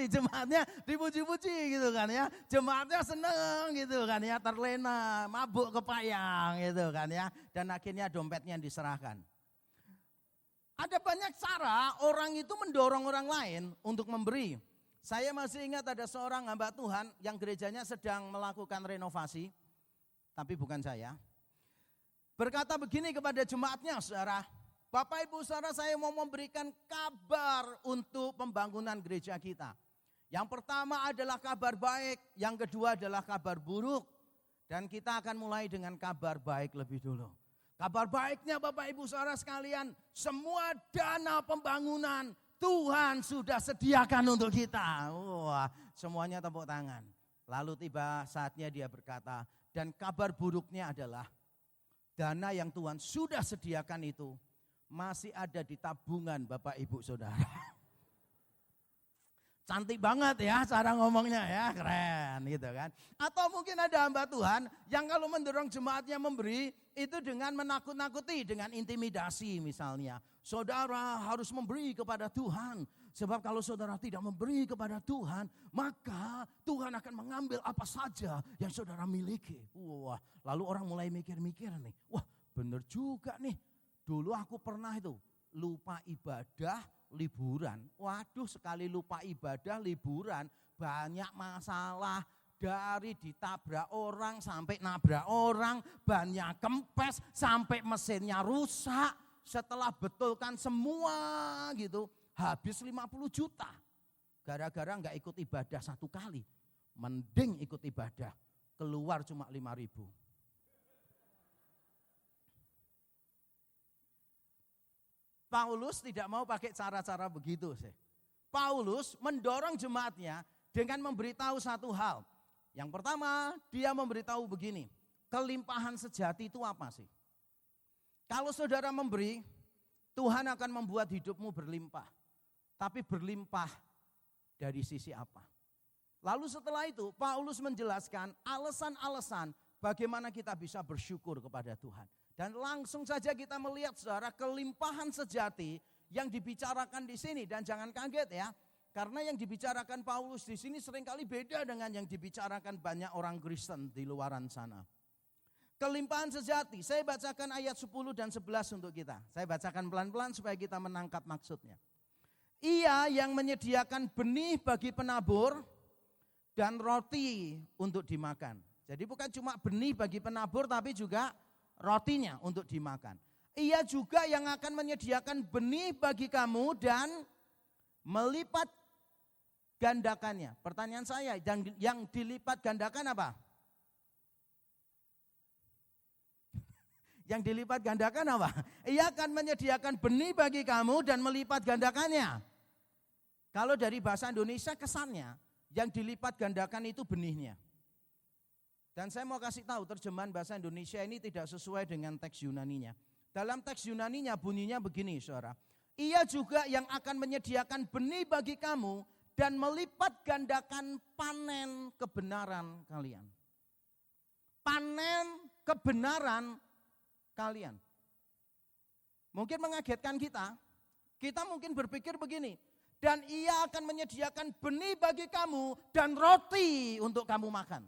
jemaatnya dipuji-puji gitu kan ya. Jemaatnya seneng gitu kan ya, terlena, mabuk kepayang gitu kan ya. Dan akhirnya dompetnya diserahkan. Ada banyak cara orang itu mendorong orang lain untuk memberi. Saya masih ingat ada seorang hamba Tuhan yang gerejanya sedang melakukan renovasi, tapi bukan saya. Berkata begini kepada jemaatnya, saudara, Bapak Ibu saudara, saya mau memberikan kabar untuk pembangunan gereja kita. Yang pertama adalah kabar baik, yang kedua adalah kabar buruk. Dan kita akan mulai dengan kabar baik lebih dulu. Kabar baiknya Bapak Ibu saudara sekalian, semua dana pembangunan Tuhan sudah sediakan untuk kita. Wah, semuanya tepuk tangan. Lalu tiba saatnya dia berkata, dan kabar buruknya adalah dana yang Tuhan sudah sediakan itu masih ada di tabungan Bapak Ibu Saudara. Cantik banget ya cara ngomongnya ya, keren gitu kan. Atau mungkin ada hamba Tuhan yang kalau mendorong jemaatnya memberi itu dengan menakut-nakuti, dengan intimidasi misalnya. Saudara harus memberi kepada Tuhan, sebab kalau saudara tidak memberi kepada Tuhan, maka Tuhan akan mengambil apa saja yang saudara miliki. Wah, lalu orang mulai mikir-mikir nih, wah bener juga nih. Dulu aku pernah itu lupa ibadah, liburan. Waduh, sekali lupa ibadah, liburan, banyak masalah. Dari ditabrak orang sampai nabrak orang, banyak kempes sampai mesinnya rusak. Setelah betulkan semua gitu, habis 50 juta. Gara-gara enggak ikut ibadah satu kali. Mending ikut ibadah, keluar cuma 5.000. Paulus tidak mau pakai cara-cara begitu. Paulus mendorong jemaatnya dengan memberitahu satu hal. Yang pertama, dia memberitahu begini, kelimpahan sejati itu apa sih? Kalau saudara memberi, Tuhan akan membuat hidupmu berlimpah. Tapi berlimpah dari sisi apa? Lalu setelah itu, Paulus menjelaskan alasan-alasan bagaimana kita bisa bersyukur kepada Tuhan. Dan langsung saja kita melihat saudara kelimpahan sejati yang dibicarakan di sini. Dan jangan kaget ya, karena yang dibicarakan Paulus di sini seringkali beda dengan yang dibicarakan banyak orang Kristen di luaran sana. Kelimpahan sejati, saya bacakan ayat 10 dan 11 untuk kita. Saya bacakan pelan-pelan supaya kita menangkap maksudnya. Ia yang menyediakan benih bagi penabur dan roti untuk dimakan. Jadi bukan cuma benih bagi penabur tapi juga rotinya untuk dimakan. Ia juga yang akan menyediakan benih bagi kamu dan melipat gandakannya. Pertanyaan saya, yang dilipat gandakan apa? Yang dilipat gandakan apa? Ia akan menyediakan benih bagi kamu dan melipat gandakannya. Kalau dari bahasa Indonesia kesannya, yang dilipat gandakan itu benihnya. Dan saya mau kasih tahu terjemahan bahasa Indonesia ini tidak sesuai dengan teks Yunaninya. Dalam teks Yunaninya bunyinya begini, saudara. Ia juga yang akan menyediakan benih bagi kamu dan melipat gandakan panen kebenaran kalian. Panen kebenaran kalian. Mungkin mengagetkan kita. Kita mungkin berpikir begini. Dan ia akan menyediakan benih bagi kamu dan roti untuk kamu makan.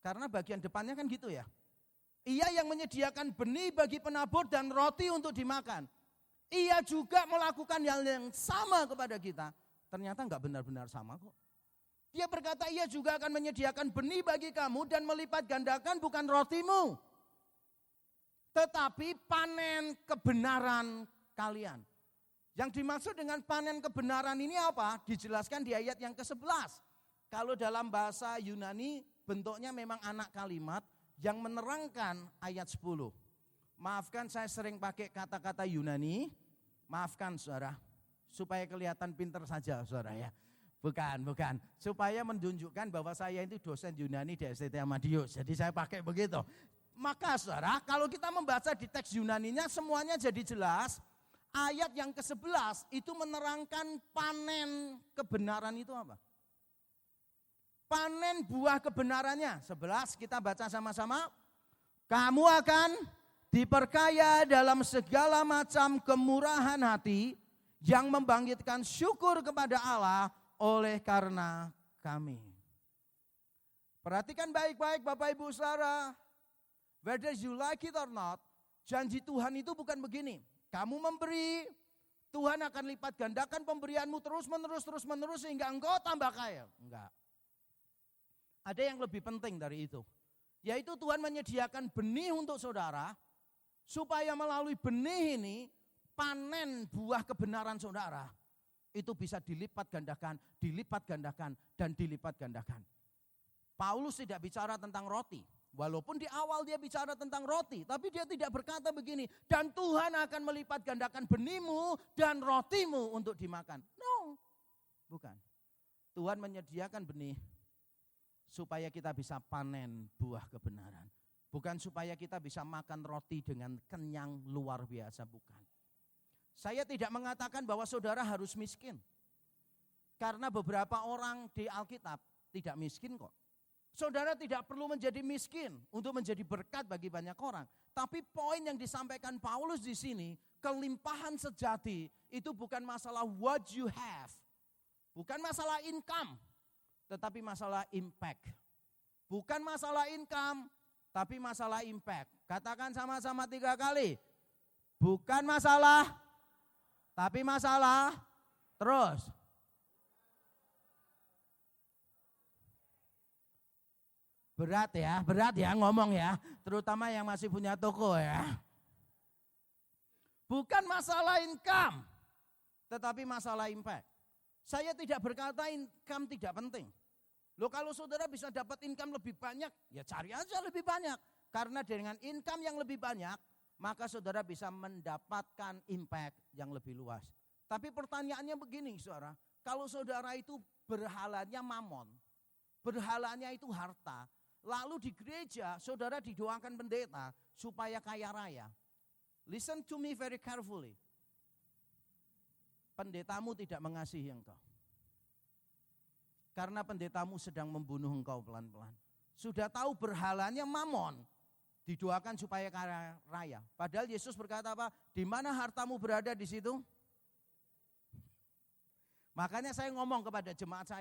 Karena bagian depannya kan gitu ya. Ia yang menyediakan benih bagi penabur dan roti untuk dimakan. Ia juga melakukan hal yang sama kepada kita. Ternyata enggak benar-benar sama kok. Dia berkata ia juga akan menyediakan benih bagi kamu dan melipat gandakan bukan rotimu. Tetapi panen kebenaran kalian. Yang dimaksud dengan panen kebenaran ini apa? Dijelaskan di ayat yang ke-11. Kalau dalam bahasa Yunani bentuknya memang anak kalimat yang menerangkan ayat 10. Maafkan saya sering pakai kata-kata Yunani. Maafkan saudara. Supaya kelihatan pinter saja saudara ya. Bukan. Supaya menunjukkan bahwa saya itu dosen Yunani di STT Amadius. Jadi saya pakai begitu. Maka saudara kalau kita membaca di teks Yunaninya semuanya jadi jelas. Ayat yang ke-11 itu menerangkan panen kebenaran itu apa? Panen buah kebenarannya. 11 kita baca sama-sama. Kamu akan diperkaya dalam segala macam kemurahan hati yang membangkitkan syukur kepada Allah oleh karena kami. Perhatikan baik-baik Bapak Ibu Saudara. Whether you like it or not, janji Tuhan itu bukan begini. Kamu memberi, Tuhan akan lipat gandakan pemberianmu terus menerus sehingga engkau tambah kaya. Enggak. Ada yang lebih penting dari itu. Yaitu Tuhan menyediakan benih untuk saudara, supaya melalui benih ini, panen buah kebenaran saudara, itu bisa dilipat gandakan, dan dilipat gandakan. Paulus tidak bicara tentang roti. Walaupun di awal dia bicara tentang roti, tapi dia tidak berkata begini, dan Tuhan akan melipat gandakan benihmu dan rotimu untuk dimakan. No, bukan. Tuhan menyediakan benih supaya kita bisa panen buah kebenaran. Bukan supaya kita bisa makan roti dengan kenyang luar biasa, bukan. Saya tidak mengatakan bahwa saudara harus miskin. Karena beberapa orang di Alkitab tidak miskin kok. Saudara tidak perlu menjadi miskin untuk menjadi berkat bagi banyak orang. Tapi poin yang disampaikan Paulus di sini, kelimpahan sejati itu bukan masalah what you have. Bukan masalah income, tetapi masalah impact. Bukan masalah income, tapi masalah impact. Katakan sama-sama 3 kali. Bukan masalah, tapi masalah terus. Berat ya ngomong ya, terutama yang masih punya toko ya. Bukan masalah income, tetapi masalah impact. Saya tidak berkata income tidak penting. Loh kalau saudara bisa dapat income lebih banyak, ya cari aja lebih banyak. Karena dengan income yang lebih banyak, maka saudara bisa mendapatkan impact yang lebih luas. Tapi pertanyaannya begini saudara, kalau saudara itu berhalanya mamon, berhalanya itu harta, lalu di gereja saudara didoakan pendeta supaya kaya raya. Listen to me very carefully. Pendetamu tidak mengasihi engkau. Karena pendetamu sedang membunuh engkau pelan-pelan. Sudah tahu berhalanya mamon, didoakan supaya kaya raya. Padahal Yesus berkata apa? Di mana hartamu berada di situ? Makanya saya ngomong kepada jemaat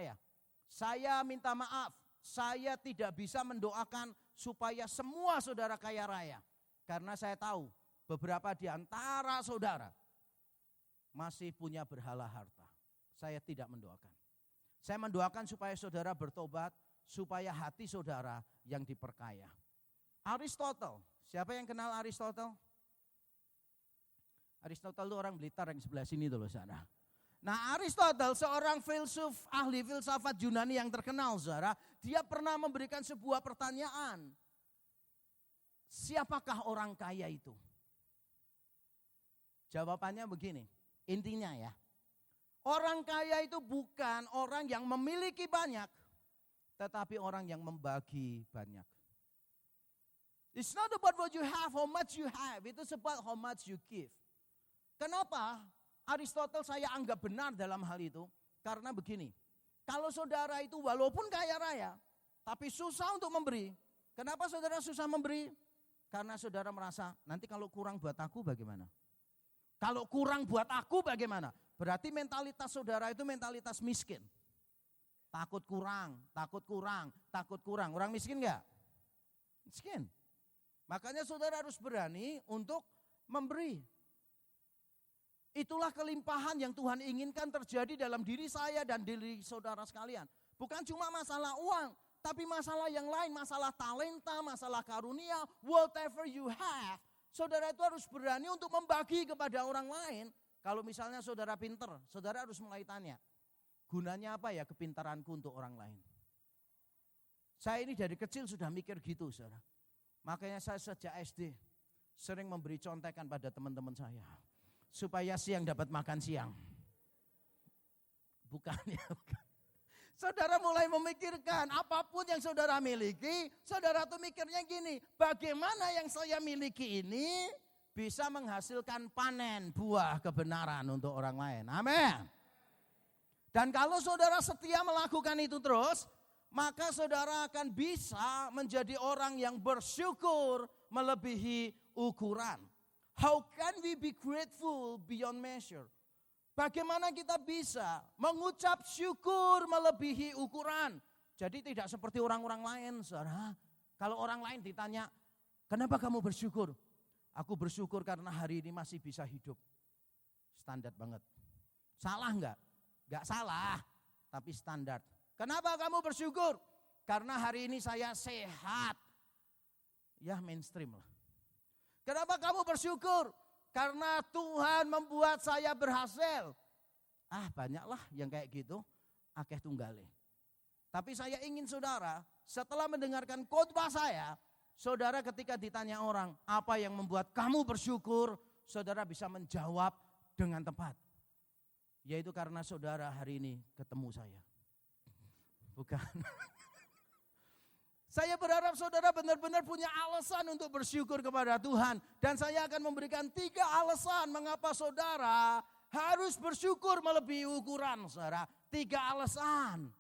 saya minta maaf. Saya tidak bisa mendoakan supaya semua saudara kaya raya. Karena saya tahu beberapa di antara saudara masih punya berhala harta. Saya tidak mendoakan. Saya mendoakan supaya saudara bertobat, supaya hati saudara yang diperkaya. Aristotle, siapa yang kenal Aristotle? Aristotle itu orang Blitar yang sebelah sini tuh loh saudara. Nah Aristotle seorang filsuf, ahli filsafat Yunani yang terkenal saudara. Dia pernah memberikan sebuah pertanyaan. Siapakah orang kaya itu? Jawabannya begini, intinya ya. Orang kaya itu bukan orang yang memiliki banyak, tetapi orang yang membagi banyak. It's not about what you have, how much you have. It's about how much you give. Kenapa Aristotle saya anggap benar dalam hal itu? Karena begini, kalau saudara itu walaupun kaya raya, tapi susah untuk memberi. Kenapa saudara susah memberi? Karena saudara merasa, nanti kalau kurang buat aku bagaimana? Kalau kurang buat aku bagaimana? Berarti mentalitas saudara itu mentalitas miskin. Takut kurang, takut kurang, takut kurang. Orang miskin enggak? Miskin. Makanya saudara harus berani untuk memberi. Itulah kelimpahan yang Tuhan inginkan terjadi dalam diri saya dan diri saudara sekalian. Bukan cuma masalah uang, tapi masalah yang lain, masalah talenta, masalah karunia, whatever you have. Saudara itu harus berani untuk membagi kepada orang lain. Kalau misalnya saudara pinter, saudara harus mulai tanya, gunanya apa ya kepintaranku untuk orang lain? Saya ini dari kecil sudah mikir gitu saudara. Makanya saya sejak SD sering memberi contekan pada teman-teman saya. Supaya siang dapat makan siang. Bukan ya, bukan. Saudara mulai memikirkan apapun yang saudara miliki, saudara tuh mikirnya gini, bagaimana yang saya miliki ini bisa menghasilkan panen buah kebenaran untuk orang lain. Amin. Dan kalau saudara setia melakukan itu terus, maka saudara akan bisa menjadi orang yang bersyukur melebihi ukuran. How can we be grateful beyond measure? Bagaimana kita bisa mengucap syukur melebihi ukuran? Jadi tidak seperti orang-orang lain, saudara. Kalau orang lain ditanya, kenapa kamu bersyukur? Aku bersyukur karena hari ini masih bisa hidup. Standar banget. Salah enggak? Enggak salah, tapi standar. Kenapa kamu bersyukur? Karena hari ini saya sehat. Ya mainstream lah. Kenapa kamu bersyukur? Karena Tuhan membuat saya berhasil. Banyaklah yang kayak gitu, akeh tunggale. Tapi saya ingin saudara, setelah mendengarkan khotbah saya, saudara ketika ditanya orang, apa yang membuat kamu bersyukur? Saudara bisa menjawab dengan tepat. Yaitu karena saudara hari ini ketemu saya. Bukan. Saya berharap saudara benar-benar punya alasan untuk bersyukur kepada Tuhan. Dan saya akan memberikan 3 alasan mengapa saudara harus bersyukur melebihi ukuran. Saudara, 3 alasan.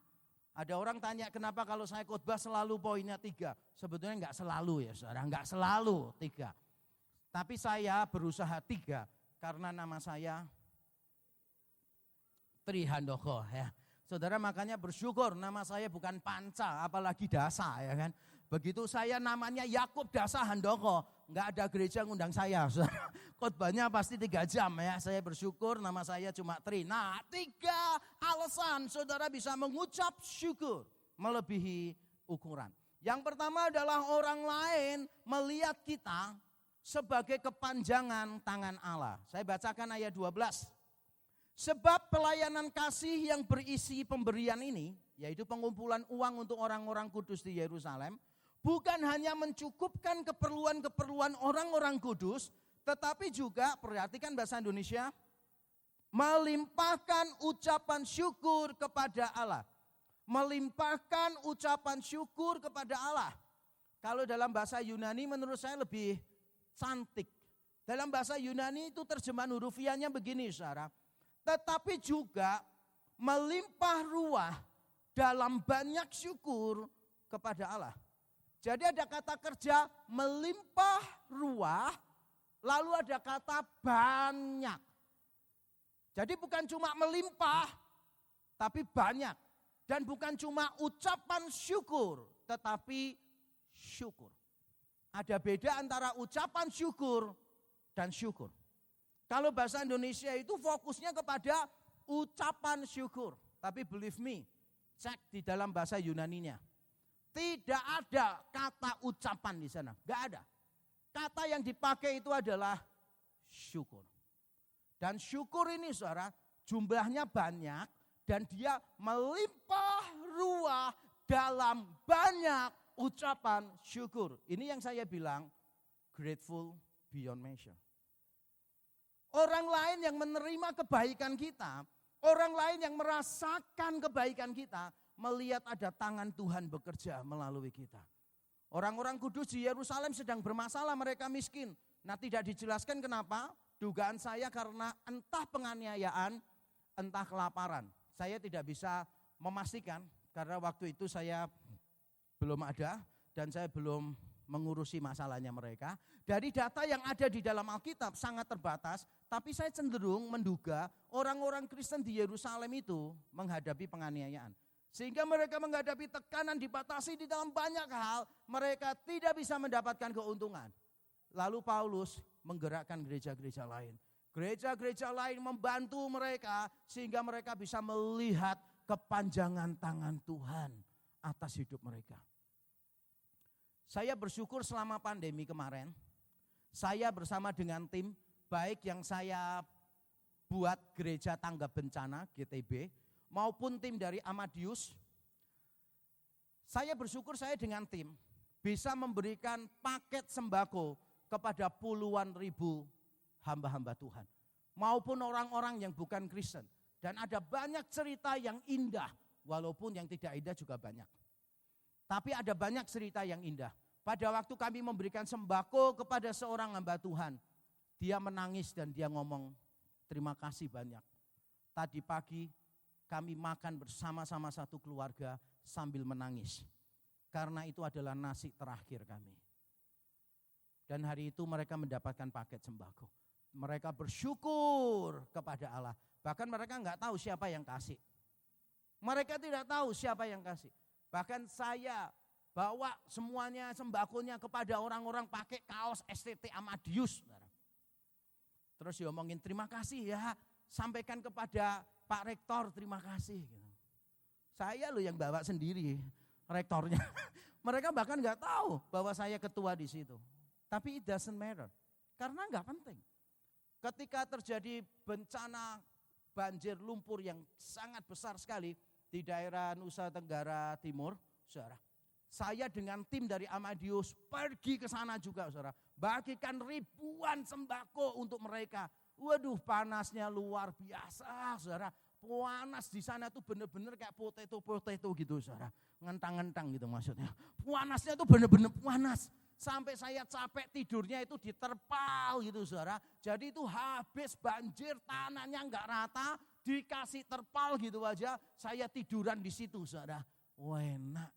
Ada orang tanya kenapa kalau saya khotbah selalu poinnya 3. Sebetulnya enggak selalu ya saudara, enggak selalu 3. Tapi saya berusaha 3 karena nama saya Trihandoko ya. Saudara makanya bersyukur nama saya bukan Panca apalagi Dasa ya kan. Begitu saya namanya Yakub Dasa Handoko, enggak ada gereja ngundang saya. Saudara. Khotbahnya pasti 3 jam ya. Saya bersyukur nama saya cuma Tri. Nah 3 alasan saudara bisa mengucap syukur melebihi ukuran. Yang pertama adalah orang lain melihat kita sebagai kepanjangan tangan Allah. Saya bacakan ayat 12. Sebab pelayanan kasih yang berisi pemberian ini, yaitu pengumpulan uang untuk orang-orang kudus di Yerusalem, bukan hanya mencukupkan keperluan-keperluan orang-orang kudus, tetapi juga, perhatikan bahasa Indonesia, melimpahkan ucapan syukur kepada Allah. Melimpahkan ucapan syukur kepada Allah. Kalau dalam bahasa Yunani menurut saya lebih cantik. Dalam bahasa Yunani itu terjemahan hurufiahnya begini saudara. Tetapi juga melimpah ruah dalam banyak syukur kepada Allah. Jadi ada kata kerja melimpah ruah, lalu ada kata banyak. Jadi bukan cuma melimpah, tapi banyak. Dan bukan cuma ucapan syukur, tetapi syukur. Ada beda antara ucapan syukur dan syukur. Kalau bahasa Indonesia itu fokusnya kepada ucapan syukur. Tapi believe me, cek di dalam bahasa Yunaninya. Tidak ada kata ucapan di sana, enggak ada. Kata yang dipakai itu adalah syukur. Dan syukur ini saudara, jumlahnya banyak dan dia melimpah ruah dalam banyak ucapan syukur. Ini yang saya bilang grateful beyond measure. Orang lain yang menerima kebaikan kita, orang lain yang merasakan kebaikan kita, melihat ada tangan Tuhan bekerja melalui kita. Orang-orang kudus di Yerusalem sedang bermasalah, mereka miskin. Nah, tidak dijelaskan kenapa, dugaan saya karena entah penganiayaan, entah kelaparan. Saya tidak bisa memastikan karena waktu itu saya belum ada dan saya belum mengurusi masalahnya mereka. Dari data yang ada di dalam Alkitab sangat terbatas, tapi saya cenderung menduga orang-orang Kristen di Yerusalem itu menghadapi penganiayaan. Sehingga mereka menghadapi tekanan, dibatasi di dalam banyak hal, mereka tidak bisa mendapatkan keuntungan. Lalu Paulus menggerakkan gereja-gereja lain. Gereja-gereja lain membantu mereka sehingga mereka bisa melihat kepanjangan tangan Tuhan atas hidup mereka. Saya bersyukur selama pandemi kemarin, saya bersama dengan tim, baik yang saya buat gereja tanggap bencana GTB, maupun tim dari Amadius, saya bersyukur saya dengan tim bisa memberikan paket sembako kepada puluhan ribu hamba-hamba Tuhan. Maupun orang-orang yang bukan Kristen. Dan ada banyak cerita yang indah, walaupun yang tidak indah juga banyak. Tapi ada banyak cerita yang indah. Pada waktu kami memberikan sembako kepada seorang hamba Tuhan, dia menangis dan dia ngomong, terima kasih banyak. Tadi pagi kami makan bersama-sama satu keluarga sambil menangis. Karena itu adalah nasi terakhir kami. Dan hari itu mereka mendapatkan paket sembako. Mereka bersyukur kepada Allah. Bahkan mereka enggak tahu siapa yang kasih. Mereka tidak tahu siapa yang kasih. Bahkan saya bawa semuanya sembakonya kepada orang-orang pakai kaos STT Amadius. Terus diomongin terima kasih ya. Sampaikan kepada Pak Rektor terima kasih. Saya loh yang bawa sendiri rektornya. Mereka bahkan enggak tahu bahwa saya ketua di situ. Tapi it doesn't matter, karena enggak penting. Ketika terjadi bencana banjir lumpur yang sangat besar sekali di daerah Nusa Tenggara Timur, saudara. Saya dengan tim dari Amadius pergi ke sana juga, saudara. Bagikan ribuan sembako untuk mereka. Waduh, panasnya luar biasa, saudara. Panas di sana tuh bener-bener kayak potato gitu, saudara. Ngentang-ngentang gitu maksudnya. Panasnya tuh bener-bener panas. Sampai saya capek tidurnya itu di terpal gitu saudara. Jadi itu habis banjir tanahnya enggak rata, dikasih terpal gitu aja. Saya tiduran di situ saudara. Wah enak,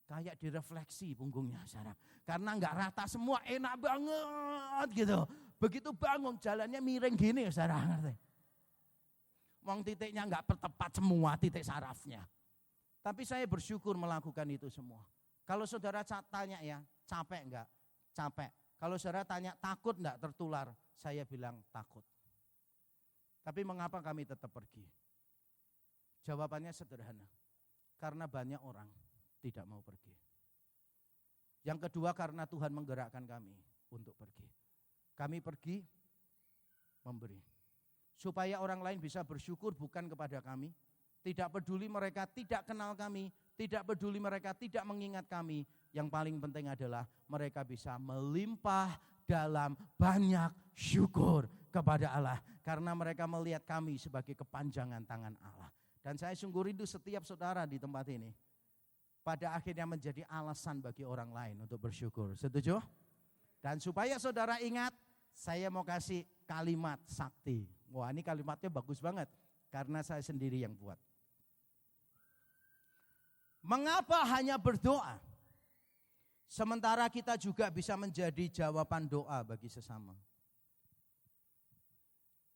kayak direfleksi punggungnya saudara. Karena enggak rata semua, enak banget gitu. Begitu bangun jalannya miring gini saudara. Ngerti? Wong titiknya enggak tepat semua titik sarafnya. Tapi saya bersyukur melakukan itu semua. Kalau saudara tanya ya, capek enggak? Capek. Kalau saudara tanya takut enggak tertular? Saya bilang takut. Tapi mengapa kami tetap pergi? Jawabannya sederhana. Karena banyak orang tidak mau pergi. Yang kedua karena Tuhan menggerakkan kami untuk pergi. Kami pergi memberi. Supaya orang lain bisa bersyukur bukan kepada kami. Tidak peduli mereka tidak kenal kami, tidak peduli mereka tidak mengingat kami. Yang paling penting adalah mereka bisa melimpah dalam banyak syukur kepada Allah. Karena mereka melihat kami sebagai kepanjangan tangan Allah. Dan saya sungguh rindu setiap saudara di tempat ini. Pada akhirnya menjadi alasan bagi orang lain untuk bersyukur. Setuju? Dan supaya saudara ingat, saya mau kasih kalimat sakti. Wah ini kalimatnya bagus banget. Karena saya sendiri yang buat. Mengapa hanya berdoa? Sementara kita juga bisa menjadi jawaban doa bagi sesama.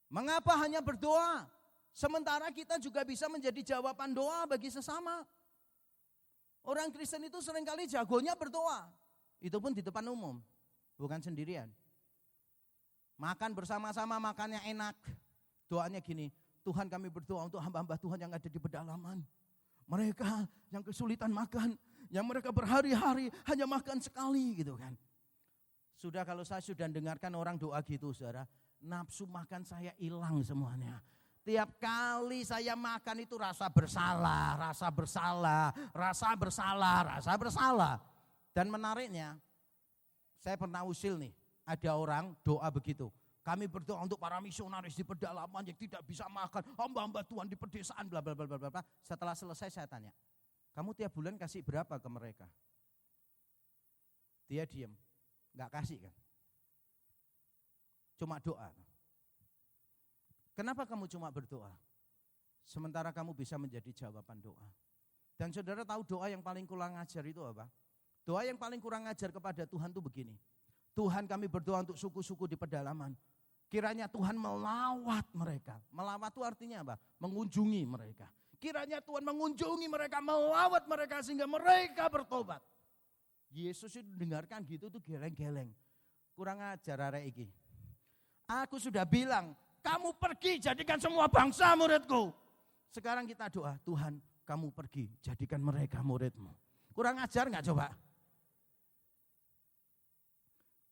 Mengapa hanya berdoa? Sementara kita juga bisa menjadi jawaban doa bagi sesama. Orang Kristen itu seringkali jagonya berdoa. Itu pun di depan umum, bukan sendirian. Makan bersama-sama, makannya enak. Doanya gini, Tuhan kami berdoa untuk hamba-hamba Tuhan yang ada di pedalaman. Mereka yang kesulitan makan, Yang mereka berhari-hari hanya makan sekali gitu kan. Sudah kalau saya sudah dengarkan orang doa gitu saudara, nafsu makan saya hilang semuanya. Tiap kali saya makan itu rasa bersalah, rasa bersalah, rasa bersalah, rasa bersalah. Dan menariknya, saya pernah usil nih, ada orang doa begitu. Kami berdoa untuk para misionaris di pedalaman yang tidak bisa makan, hamba-hamba Tuhan di pedesaan, bla bla bla bla bla. Setelah selesai saya tanya, kamu tiap bulan kasih berapa ke mereka? Dia diam, nggak kasih kan? Cuma doa. Kenapa kamu cuma berdoa? Sementara kamu bisa menjadi jawaban doa. Dan saudara tahu doa yang paling kurang ajar itu apa? Doa yang paling kurang ajar kepada Tuhan itu begini. Tuhan, kami berdoa untuk suku-suku di pedalaman. Kiranya Tuhan melawat mereka. Melawat itu artinya apa? Mengunjungi mereka. Kiranya Tuhan mengunjungi mereka, melawat mereka sehingga mereka bertobat. Yesus itu dengarkan gitu tuh geleng-geleng. Kurang ajar arek iki. Aku sudah bilang, kamu pergi jadikan semua bangsa muridku. Sekarang kita doa, Tuhan kamu pergi jadikan mereka muridmu. Kurang ajar gak coba?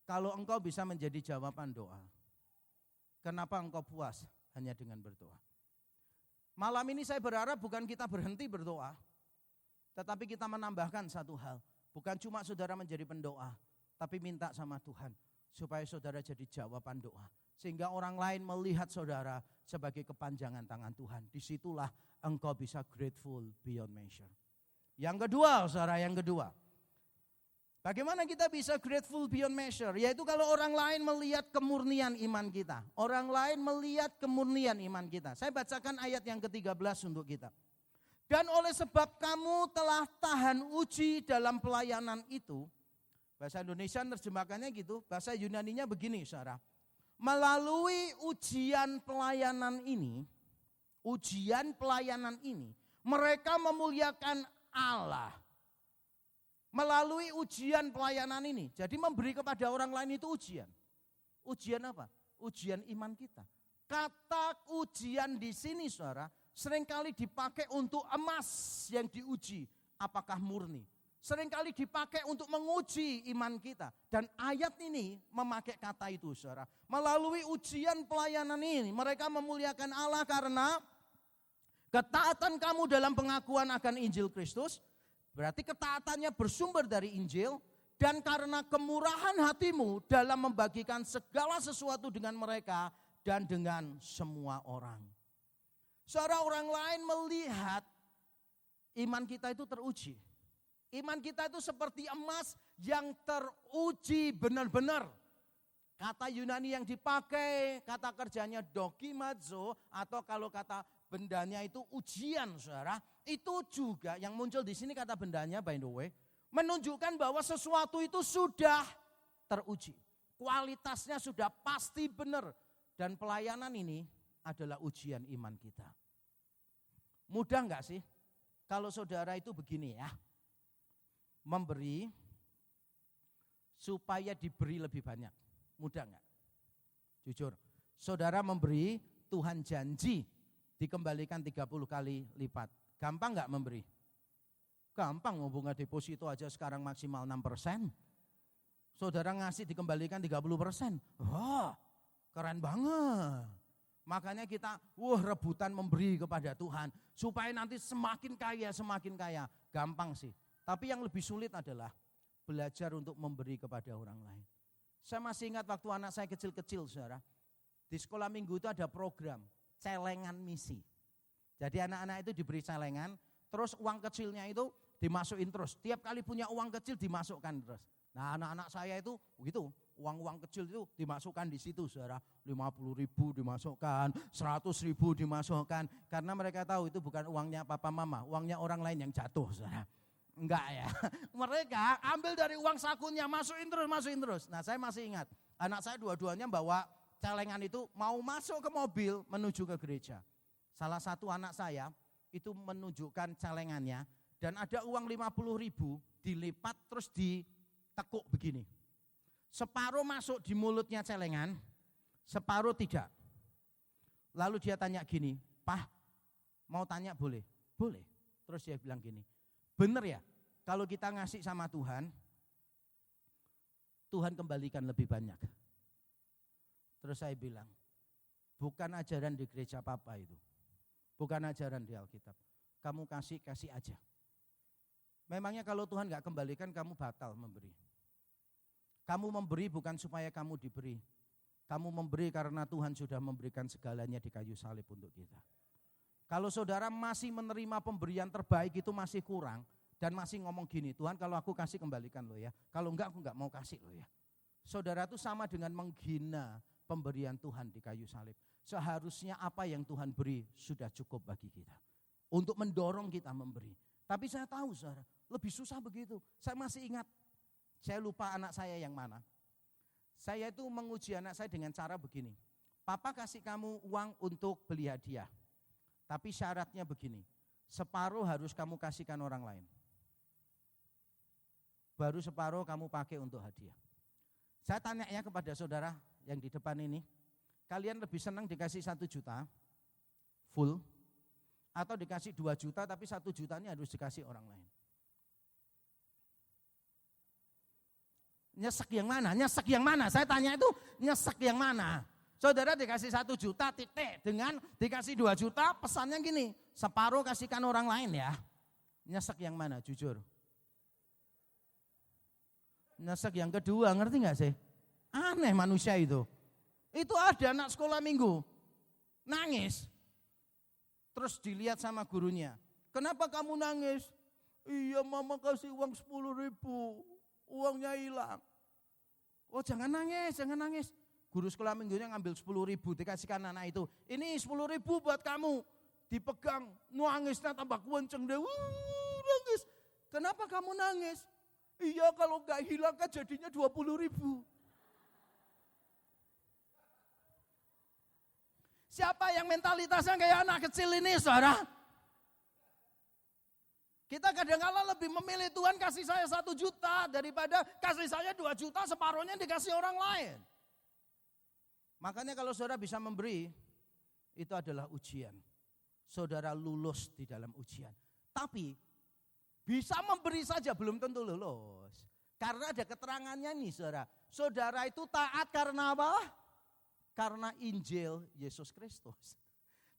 Kalau engkau bisa menjadi jawaban doa, kenapa engkau puas hanya dengan berdoa? Malam ini saya berharap bukan kita berhenti berdoa, tetapi kita menambahkan satu hal. Bukan cuma saudara menjadi pendoa, tapi minta sama Tuhan supaya saudara jadi jawaban doa. Sehingga orang lain melihat saudara sebagai kepanjangan tangan Tuhan. Disitulah engkau bisa grateful beyond measure. Yang kedua, saudara, yang kedua. Bagaimana kita bisa grateful beyond measure? Yaitu kalau orang lain melihat kemurnian iman kita. Orang lain melihat kemurnian iman kita. Saya bacakan ayat yang ke-13 untuk kita. Dan oleh sebab kamu telah tahan uji dalam pelayanan itu. Bahasa Indonesia terjemahkannya gitu. Bahasa Yunaninya begini, saudara. Melalui ujian pelayanan ini, mereka memuliakan Allah. Melalui ujian pelayanan ini, jadi memberi kepada orang lain itu ujian. Ujian apa? Ujian iman kita. Kata ujian di sini saudara, seringkali dipakai untuk emas yang diuji, apakah murni. Seringkali dipakai untuk menguji iman kita. Dan ayat ini memakai kata itu saudara. Melalui ujian pelayanan ini mereka memuliakan Allah karena ketaatan kamu dalam pengakuan akan Injil Kristus. Berarti ketaatannya bersumber dari Injil. Dan karena kemurahan hatimu dalam membagikan segala sesuatu dengan mereka dan dengan semua orang. Saudara, orang lain melihat iman kita itu teruji. Iman kita itu seperti emas yang teruji benar-benar. Kata Yunani yang dipakai, kata kerjanya dokimazo, atau kalau kata bendanya itu ujian, saudara. Itu juga yang muncul di sini kata bendanya, by the way, menunjukkan bahwa sesuatu itu sudah teruji. Kualitasnya sudah pasti benar. Dan pelayanan ini adalah ujian iman kita. Mudah enggak sih kalau saudara itu begini ya. Memberi supaya diberi lebih banyak. Mudah enggak? Jujur, saudara memberi, Tuhan janji dikembalikan 30 kali lipat. Gampang enggak memberi? Gampang, bunga deposito aja sekarang maksimal 6%. Saudara ngasih dikembalikan 30%. Wah, keren banget. Makanya kita rebutan memberi kepada Tuhan. Supaya nanti semakin kaya. Gampang sih. Tapi yang lebih sulit adalah belajar untuk memberi kepada orang lain. Saya masih ingat waktu anak saya kecil-kecil, saudara. Di sekolah minggu itu ada program celengan misi. Jadi anak-anak itu diberi celengan, terus uang kecilnya itu dimasukin terus. Tiap kali punya uang kecil dimasukkan terus. Nah anak-anak saya itu begitu, uang-uang kecil itu dimasukkan di situ, saudara. 50.000 dimasukkan, 100.000 dimasukkan. Karena mereka tahu itu bukan uangnya papa mama, uangnya orang lain yang jatuh, saudara. Enggak ya, mereka ambil dari uang sakunya, masukin terus. Nah saya masih ingat, anak saya dua-duanya bawa celengan itu mau masuk ke mobil menuju ke gereja. Salah satu anak saya itu menunjukkan celengannya dan ada uang 50.000 dilipat terus ditekuk begini. Separuh masuk di mulutnya celengan, separuh tidak. Lalu dia tanya gini, "Pah, mau tanya boleh?" "Boleh." Terus dia bilang gini, "Bener ya, kalau kita ngasih sama Tuhan, Tuhan kembalikan lebih banyak. Terus saya bilang, bukan ajaran di gereja papa itu. Bukan ajaran di Alkitab. Kamu kasih aja. Memangnya kalau Tuhan gak kembalikan, kamu batal memberi. Kamu memberi bukan supaya kamu diberi. Kamu memberi karena Tuhan sudah memberikan segalanya di kayu salib untuk kita. Kalau saudara masih menerima pemberian terbaik itu masih kurang. Dan masih ngomong gini, Tuhan kalau aku kasih kembalikan lo ya. Kalau enggak aku enggak mau kasih lo ya. Saudara itu sama dengan menghina pemberian Tuhan di kayu salib. Seharusnya apa yang Tuhan beri sudah cukup bagi kita. Untuk mendorong kita memberi. Tapi saya tahu saudara, lebih susah begitu. Saya masih ingat, saya lupa anak saya yang mana. Saya itu menguji anak saya dengan cara begini. Papa kasih kamu uang untuk beli hadiah. Tapi syaratnya begini, separuh harus kamu kasihkan orang lain. Baru separuh kamu pakai untuk hadiah. Saya tanya ya kepada saudara yang di depan ini, kalian lebih senang dikasih 1 juta full atau dikasih 2 juta tapi 1 jutanya harus dikasih orang lain? Nyesek yang mana? Nyesek yang mana? Saya tanya itu nyesek yang mana? Saudara dikasih 1 juta titik dengan dikasih 2 juta pesannya gini, separuh kasihkan orang lain ya. Nyesek yang mana jujur? Nyesek yang kedua, ngerti gak sih? Aneh manusia itu. Itu ada anak sekolah minggu, nangis. Terus dilihat sama gurunya, kenapa kamu nangis? Iya mama kasih uang 10.000, uangnya hilang. Oh jangan nangis, jangan nangis. Guru sekolah minggunya ngambil 10.000 dikasihkan anak itu. Ini 10.000 buat kamu. Dipegang, nangisnya tambah kenceng deh. Nangis. Kenapa kamu nangis? Iya kalau gak hilang kan jadinya 20.000. Siapa yang mentalitasnya kayak anak kecil ini saudara? Kita kadang-kala lebih memilih Tuhan kasih saya 1 juta daripada kasih saya 2 juta separuhnya dikasih orang lain. Makanya kalau saudara bisa memberi, itu adalah ujian. Saudara lulus di dalam ujian. Tapi bisa memberi saja belum tentu lulus. Karena ada keterangannya nih saudara. Saudara itu taat karena apa? Karena Injil Yesus Kristus.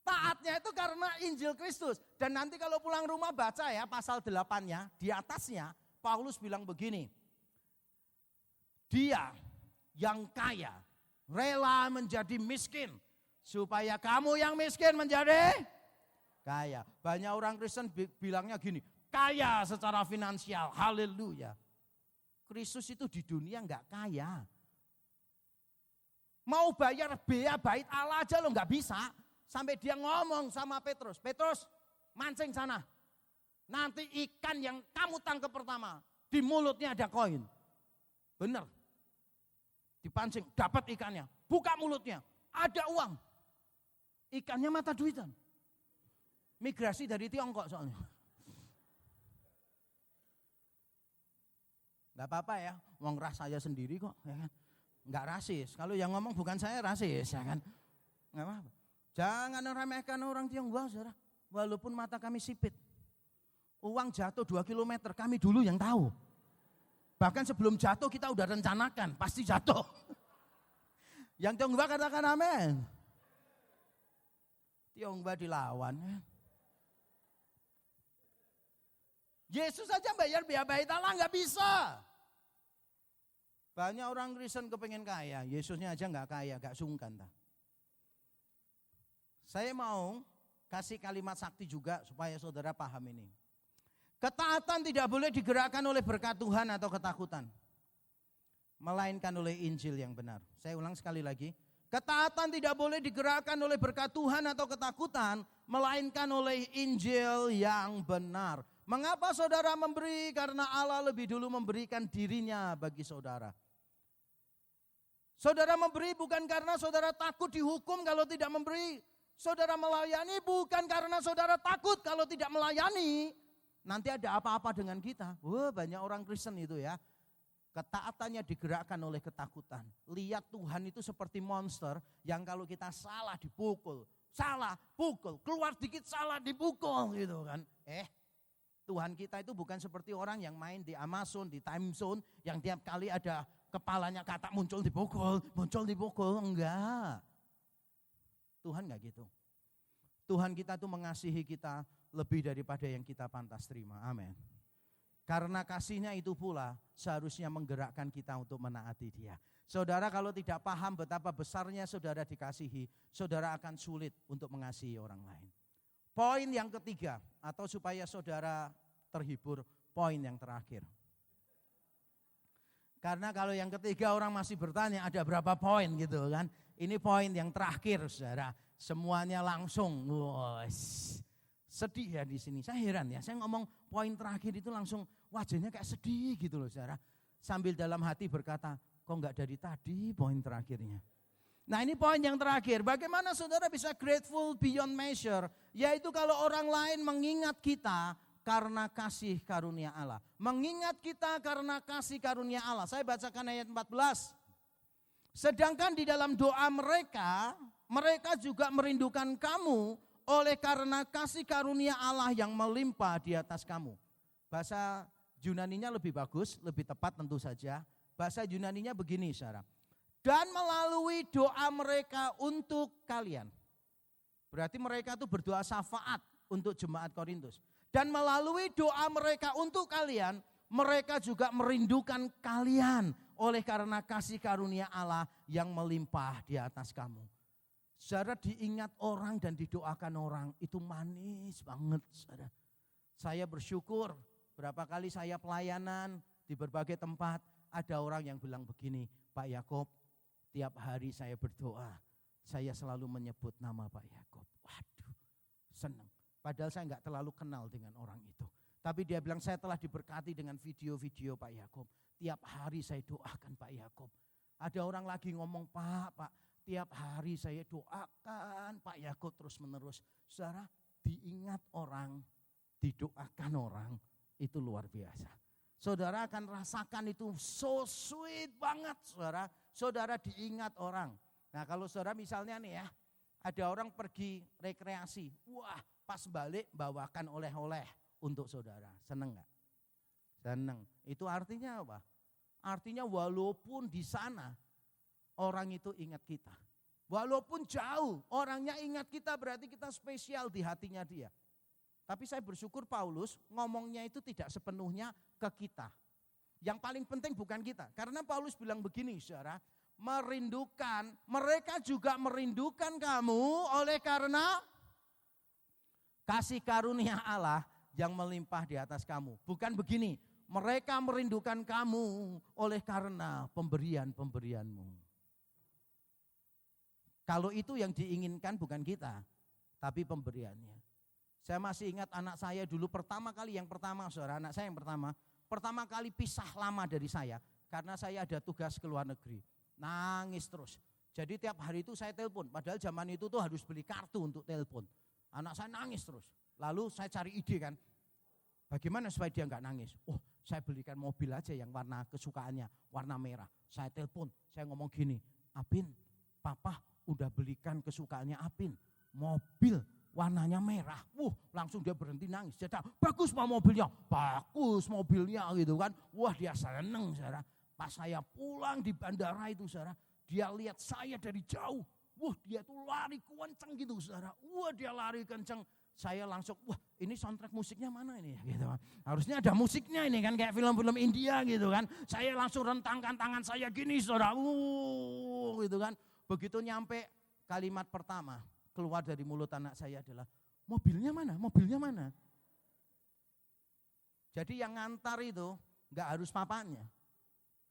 Taatnya itu karena Injil Kristus. Dan nanti kalau pulang rumah baca ya pasal 8-nya, di atasnya Paulus bilang begini. Dia yang kaya rela menjadi miskin supaya kamu yang miskin menjadi kaya. Banyak orang Kristen bilangnya gini, kaya secara finansial, haleluya. Kristus itu di dunia enggak kaya. Mau bayar bea bait Allah aja lo enggak bisa. Sampai dia ngomong sama Petrus, Petrus mancing sana. Nanti ikan yang kamu tangkap pertama, di mulutnya ada koin. Benar. Dipancing, dapat ikannya, buka mulutnya, ada uang. Ikannya mata duitan. Migrasi dari Tiongkok soalnya. Gak apa-apa ya, uang ras saya sendiri kok. Ya kan? Gak rasis, kalau yang ngomong bukan saya rasis ya kan. Gak apa-apa. Jangan meremehkan orang Tionghoa saudara. Walaupun mata kami sipit. Uang jatuh 2 kilometer, kami dulu yang tahu. Bahkan sebelum jatuh kita udah rencanakan, pasti jatuh. Yang Tionghoa katakan amin. Tionghoa dilawan. Yesus saja bayar biaya bait Allah nggak bisa. Banyak orang Kristen kepengen kaya, Yesusnya aja nggak kaya, nggak sungkan. Saya mau kasih kalimat sakti juga supaya saudara paham ini. Ketaatan tidak boleh digerakkan oleh berkat Tuhan atau ketakutan. Melainkan oleh Injil yang benar. Saya ulang sekali lagi. Ketaatan tidak boleh digerakkan oleh berkat Tuhan atau ketakutan. Melainkan oleh Injil yang benar. Mengapa saudara memberi? Karena Allah lebih dulu memberikan dirinya bagi saudara. Saudara memberi bukan karena saudara takut dihukum kalau tidak memberi. Saudara melayani bukan karena saudara takut kalau tidak melayani. Nanti ada apa-apa dengan kita. Wah, banyak orang Kristen itu ya. Ketaatannya digerakkan oleh ketakutan. Lihat Tuhan itu seperti monster yang kalau kita salah dipukul. Salah, pukul. Keluar dikit salah dipukul gitu kan. Tuhan kita itu bukan seperti orang yang main di Amazon, di time zone, yang tiap kali ada kepalanya kata muncul di pukul, enggak. Tuhan enggak gitu. Tuhan kita tuh mengasihi kita lebih daripada yang kita pantas terima, amin. Karena kasihnya itu pula seharusnya menggerakkan kita untuk menaati dia. Saudara kalau tidak paham betapa besarnya saudara dikasihi, saudara akan sulit untuk mengasihi orang lain. Poin yang ketiga, atau supaya saudara terhibur, poin yang terakhir. Karena kalau yang ketiga orang masih bertanya ada berapa poin gitu kan. Ini poin yang terakhir saudara, semuanya langsung, sedih ya di sini. Saya heran ya, saya ngomong poin terakhir itu langsung wajahnya kayak sedih gitu loh saudara. Sambil dalam hati berkata, kok enggak dari tadi poin terakhirnya. Nah ini poin yang terakhir, bagaimana saudara bisa grateful beyond measure. Yaitu kalau orang lain mengingat kita karena kasih karunia Allah. Mengingat kita karena kasih karunia Allah. Saya bacakan ayat 14. Sedangkan di dalam doa mereka juga merindukan kamu oleh karena kasih karunia Allah yang melimpah di atas kamu. Bahasa Yunaninya lebih bagus, lebih tepat tentu saja. Bahasa Yunaninya begini saudara. Dan melalui doa mereka untuk kalian. Berarti mereka itu berdoa syafaat untuk jemaat Korintus. Dan melalui doa mereka untuk kalian, mereka juga merindukan kalian oleh karena kasih karunia Allah yang melimpah di atas kamu. Saudara diingat orang dan didoakan orang itu manis banget saudara. Saya bersyukur berapa kali saya pelayanan di berbagai tempat. Ada orang yang bilang begini, Pak Yakob, tiap hari saya berdoa, saya selalu menyebut nama Pak Yakob. Waduh, senang. Padahal saya enggak terlalu kenal dengan orang itu. Tapi dia bilang saya telah diberkati dengan video-video Pak Yakob. Tiap hari saya doakan Pak Yakob. Ada orang lagi ngomong, Pak, tiap hari saya doakan Pak Yakob terus menerus. Saudara, diingat orang, didoakan orang, itu luar biasa. Saudara akan rasakan itu so sweet banget saudara. Saudara diingat orang. Nah kalau saudara misalnya nih ya, ada orang pergi rekreasi. Wah pas balik bawakan oleh-oleh untuk saudara. Seneng gak? Seneng. Itu artinya apa? Artinya walaupun di sana orang itu ingat kita. Walaupun jauh orangnya ingat kita berarti kita spesial di hatinya dia. Tapi saya bersyukur Paulus ngomongnya itu tidak sepenuhnya ke kita. Yang paling penting bukan kita. Karena Paulus bilang begini saudara, mereka juga merindukan kamu oleh karena kasih karunia Allah yang melimpah di atas kamu. Bukan begini, mereka merindukan kamu oleh karena pemberian-pemberianmu. Kalau itu yang diinginkan bukan kita, tapi pemberiannya. Saya masih ingat anak saya dulu pertama kali saudara, anak saya yang pertama kali pisah lama dari saya karena saya ada tugas ke luar negeri. Nangis terus. Jadi tiap hari itu saya telepon, padahal zaman itu tuh harus beli kartu untuk telepon. Anak saya nangis terus. Lalu saya cari ide kan, bagaimana supaya dia enggak nangis? Oh, saya belikan mobil aja yang warna kesukaannya, warna merah. Saya telepon, saya ngomong gini, Apin, Papa udah belikan kesukaannya Apin, mobil warnanya merah. Langsung dia berhenti nangis. Dia bilang, bagus Pak mobilnya. Bagus mobilnya gitu kan. Wah dia seneng saudara. Pas saya pulang di bandara itu saudara. Dia lihat saya dari jauh. Dia tuh lari kenceng gitu saudara. Dia lari kenceng. Saya langsung, ini soundtrack musiknya mana ini gitu kan. Harusnya ada musiknya ini kan kayak film-film India gitu kan. Saya langsung rentangkan tangan saya gini saudara. Gitu kan. Begitu nyampe kalimat pertama keluar dari mulut anak saya adalah, mobilnya mana? Mobilnya mana? Jadi yang ngantar itu enggak harus papanya.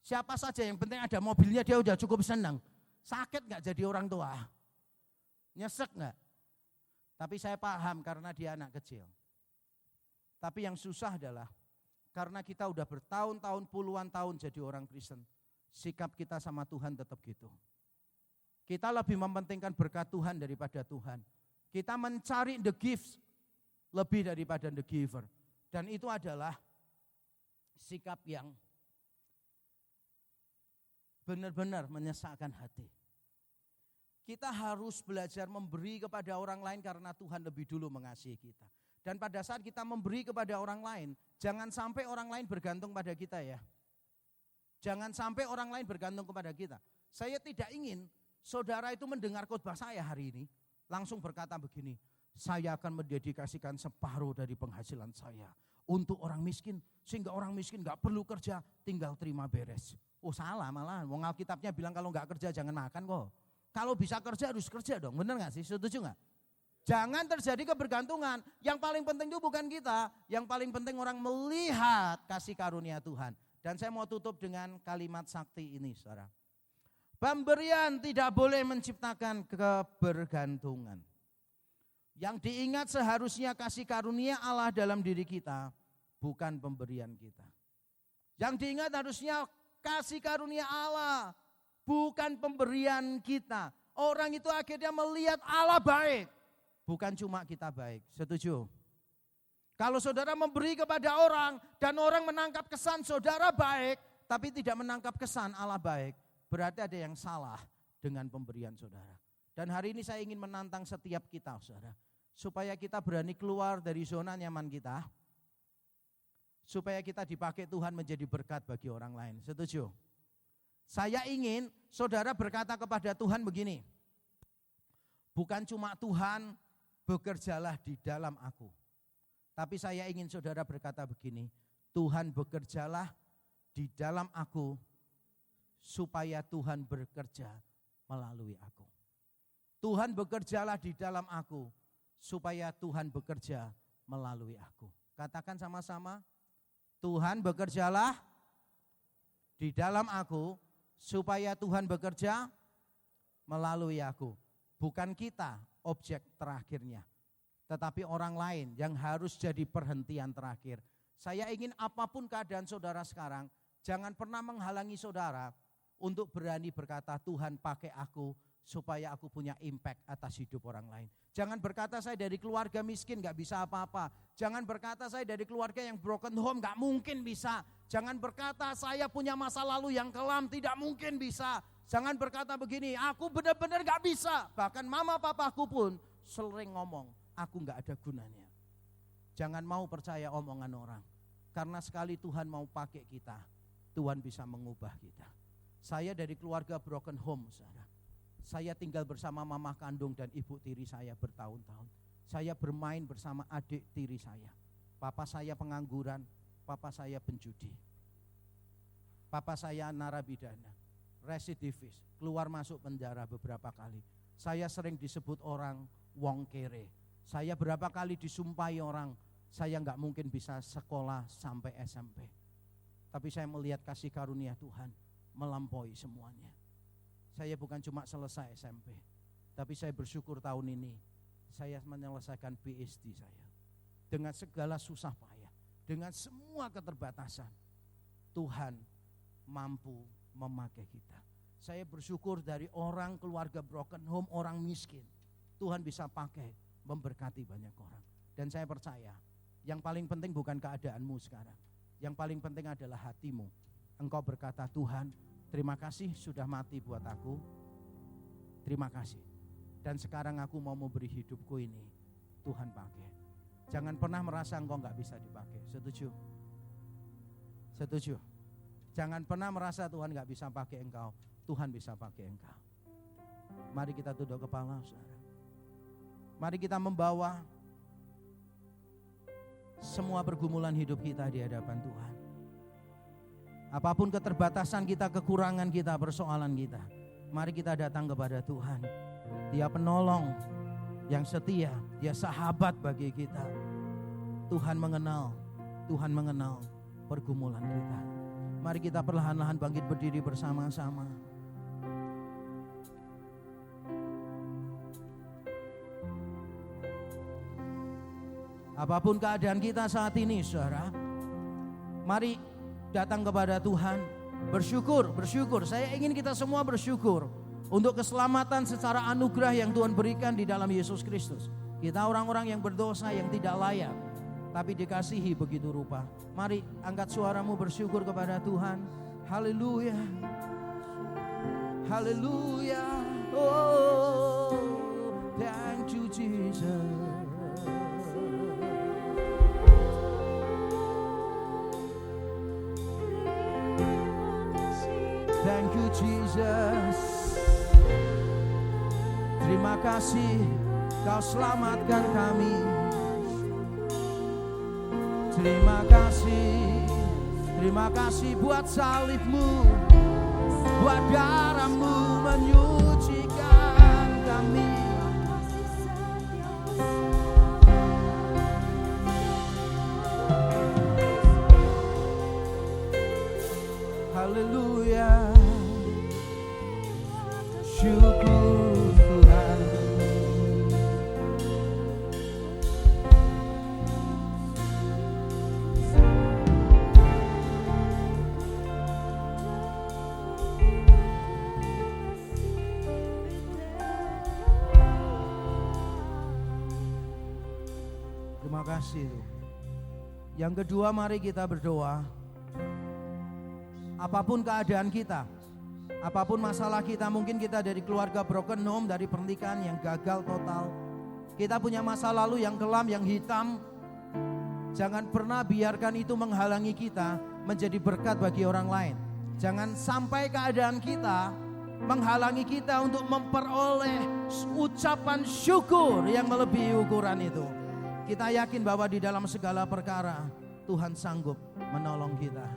Siapa saja yang penting ada mobilnya dia udah cukup senang. Sakit enggak jadi orang tua? Nyesek enggak? Tapi saya paham karena dia anak kecil. Tapi yang susah adalah karena kita udah bertahun-tahun, puluhan tahun jadi orang Kristen. Sikap kita sama Tuhan tetap gitu. Kita lebih mementingkan berkat Tuhan daripada Tuhan. Kita mencari the gifts lebih daripada the giver. Dan itu adalah sikap yang benar-benar menyesakkan hati. Kita harus belajar memberi kepada orang lain karena Tuhan lebih dulu mengasihi kita. Dan pada saat kita memberi kepada orang lain, jangan sampai orang lain bergantung pada kita ya. Jangan sampai orang lain bergantung kepada kita. Saya tidak ingin saudara itu mendengar khotbah saya hari ini, langsung berkata begini, saya akan mendedikasikan separuh dari penghasilan saya untuk orang miskin, sehingga orang miskin gak perlu kerja, tinggal terima beres. Oh salah malah, wong Alkitabnya bilang kalau gak kerja jangan makan kok. Kalau bisa kerja harus kerja dong, benar gak sih? Setuju gak? Jangan terjadi kebergantungan. Yang paling penting itu bukan kita, yang paling penting orang melihat kasih karunia Tuhan. Dan saya mau tutup dengan kalimat sakti ini, saudara. Pemberian tidak boleh menciptakan kebergantungan. Yang diingat seharusnya kasih karunia Allah dalam diri kita, bukan pemberian kita. Yang diingat harusnya kasih karunia Allah, bukan pemberian kita. Orang itu akhirnya melihat Allah baik, bukan cuma kita baik. Setuju? Kalau saudara memberi kepada orang dan orang menangkap kesan saudara baik, tapi tidak menangkap kesan Allah baik, berarti ada yang salah dengan pemberian saudara. Dan hari ini saya ingin menantang setiap kita, saudara, supaya kita berani keluar dari zona nyaman kita, supaya kita dipakai Tuhan menjadi berkat bagi orang lain. Setuju? Saya ingin saudara berkata kepada Tuhan begini, bukan cuma Tuhan bekerjalah di dalam aku, tapi saya ingin saudara berkata begini, Tuhan bekerjalah di dalam aku supaya Tuhan bekerja melalui aku. Tuhan bekerjalah di dalam aku supaya Tuhan bekerja melalui aku. Katakan sama-sama, Tuhan bekerjalah di dalam aku supaya Tuhan bekerja melalui aku. Bukan kita objek terakhirnya, tetapi orang lain yang harus jadi perhentian terakhir. Saya ingin apapun keadaan saudara sekarang, jangan pernah menghalangi saudara untuk berani berkata, Tuhan pakai aku supaya aku punya impact atas hidup orang lain. Jangan berkata saya dari keluarga miskin gak bisa apa-apa. Jangan berkata saya dari keluarga yang broken home gak mungkin bisa. Jangan berkata saya punya masa lalu yang kelam tidak mungkin bisa. Jangan berkata begini, aku benar-benar gak bisa. Bahkan mama papaku pun sering ngomong, aku gak ada gunanya. Jangan mau percaya omongan orang. Karena sekali Tuhan mau pakai kita, Tuhan bisa mengubah kita. Saya dari keluarga broken home, saudara. Saya tinggal bersama mama kandung dan ibu tiri saya bertahun-tahun. Saya bermain bersama adik tiri saya. Papa saya pengangguran, papa saya penjudi. Papa saya narapidana, residivis, keluar masuk penjara beberapa kali. Saya sering disebut orang wong kere. Saya berapa kali disumpahi orang, saya gak mungkin bisa sekolah sampai SMP. Tapi saya melihat kasih karunia Tuhan melampaui semuanya. Saya bukan cuma selesai SMP, tapi saya bersyukur tahun ini saya menyelesaikan PhD saya. Dengan segala susah payah, dengan semua keterbatasan, Tuhan mampu memakai kita. Saya bersyukur dari orang keluarga broken home, orang miskin, Tuhan bisa pakai memberkati banyak orang. Dan saya percaya, yang paling penting bukan keadaanmu sekarang, yang paling penting adalah hatimu. Engkau berkata, Tuhan, terima kasih sudah mati buat aku. Terima kasih. Dan sekarang aku mau memberi hidupku ini, Tuhan pakai. Jangan pernah merasa engkau gak bisa dipakai. Setuju? Setuju? Jangan pernah merasa Tuhan gak bisa pakai engkau. Tuhan bisa pakai engkau. Mari kita tunduk kepala, saudara. Mari kita membawa semua pergumulan hidup kita di hadapan Tuhan. Apapun keterbatasan kita, kekurangan kita, persoalan kita, mari kita datang kepada Tuhan. Dia penolong yang setia, dia sahabat bagi kita. Tuhan mengenal pergumulan kita. Mari kita perlahan-lahan bangkit berdiri bersama-sama. Apapun keadaan kita saat ini, saudara, mari datang kepada Tuhan, bersyukur. Saya ingin kita semua bersyukur untuk keselamatan secara anugerah yang Tuhan berikan di dalam Yesus Kristus. Kita orang-orang yang berdosa, yang tidak layak, tapi dikasihi begitu rupa. Mari angkat suaramu bersyukur kepada Tuhan. Haleluya, haleluya. Oh, thank you Jesus. Jesus. Terima kasih Kau selamatkan kami. Terima kasih buat salib-Mu, buat darah-Mu menyucikan kami. Haleluya, syukur Tuhan. Terima kasih. Yang kedua, mari kita berdoa. Apapun keadaan kita, apapun masalah kita, mungkin kita dari keluarga broken home, dari pernikahan yang gagal total, kita punya masa lalu yang kelam, yang hitam. Jangan pernah biarkan itu menghalangi kita menjadi berkat bagi orang lain. Jangan sampai keadaan kita menghalangi kita untuk memperoleh ucapan syukur yang melebihi ukuran itu. Kita yakin bahwa di dalam segala perkara Tuhan sanggup menolong kita.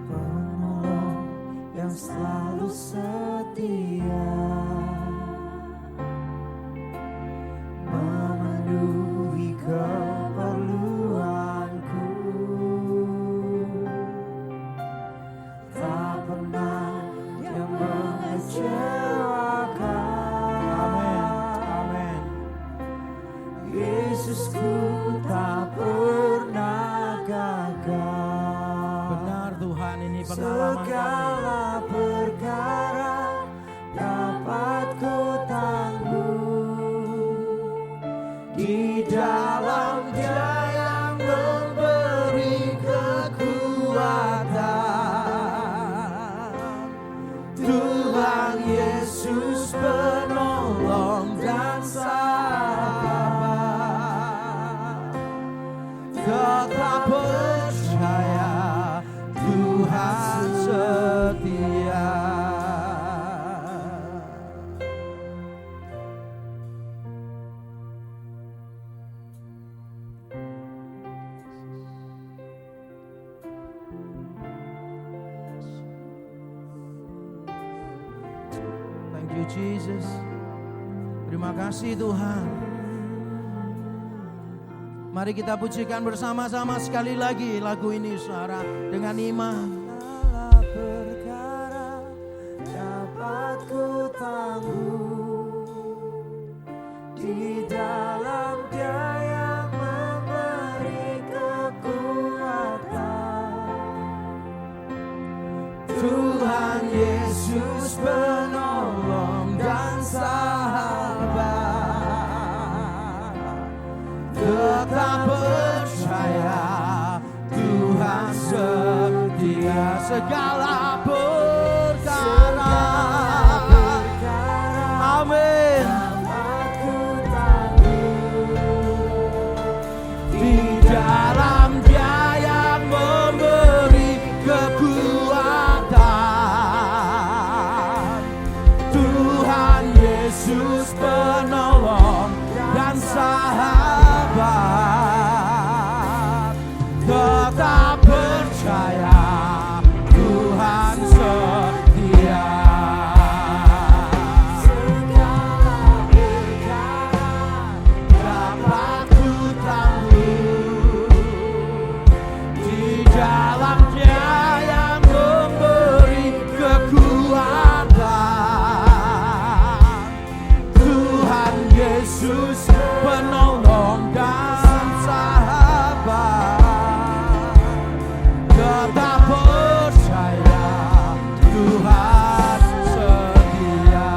Penolong yang selalu setia, memenuhi keperluanku, tak pernah yang mengecewakan. Amin. Yesusku tak pernah gagal. Benar Tuhan, ini pengalaman segala perkara dapat ku tanggung di dalam Dia yang memberi kekuatan. Tuhan Yesus penolong dan sahabat, tetap percaya Tuhan setia. Thank you Jesus. Terima kasih Tuhan. Mari kita pujikan bersama-sama sekali lagi lagu ini, saudara, dengan iman. Segala perkara dapat ku tanggung di dalam Dia yang memberi kekuatan. Tuhan Yesus penolong dan sahabat, tetap percaya Tuhan setia. Segala perkara, amin, di dalam Dia yang memberi kekuatan. Tuhan Yesus penolong dan sahabat, tetap percaya Tuhan setia. Segala perkara dapat ku tanggung di dalam Dia yang memberi kekuatan. Tuhan Yesus penolong dan sahabat, tetap percaya Tuhan setia.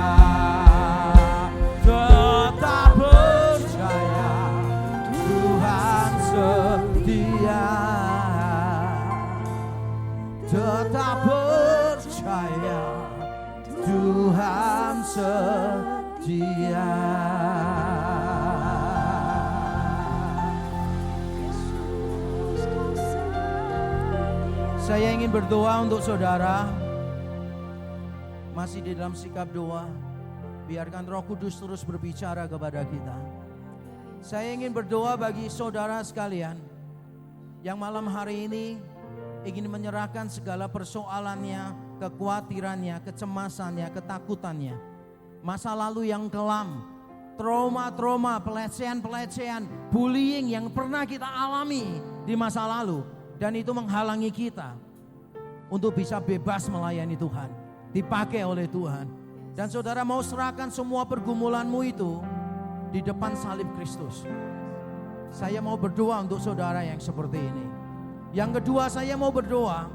Tetap percaya Tuhan setia. Tetap percaya Tuhan setia. Saya ingin berdoa untuk saudara. Masih di dalam sikap doa. Biarkan Roh Kudus terus berbicara kepada kita. Saya ingin berdoa bagi saudara sekalian yang malam hari ini ingin menyerahkan segala persoalannya, kekhawatirannya, kecemasannya, ketakutannya, masa lalu yang kelam, trauma-trauma, pelecehan-pelecehan, bullying yang pernah kita alami di masa lalu, dan itu menghalangi kita untuk bisa bebas melayani Tuhan, dipakai oleh Tuhan. Dan saudara mau serahkan semua pergumulanmu itu di depan salib Kristus. Saya mau berdoa untuk saudara yang seperti ini. Yang kedua, saya mau berdoa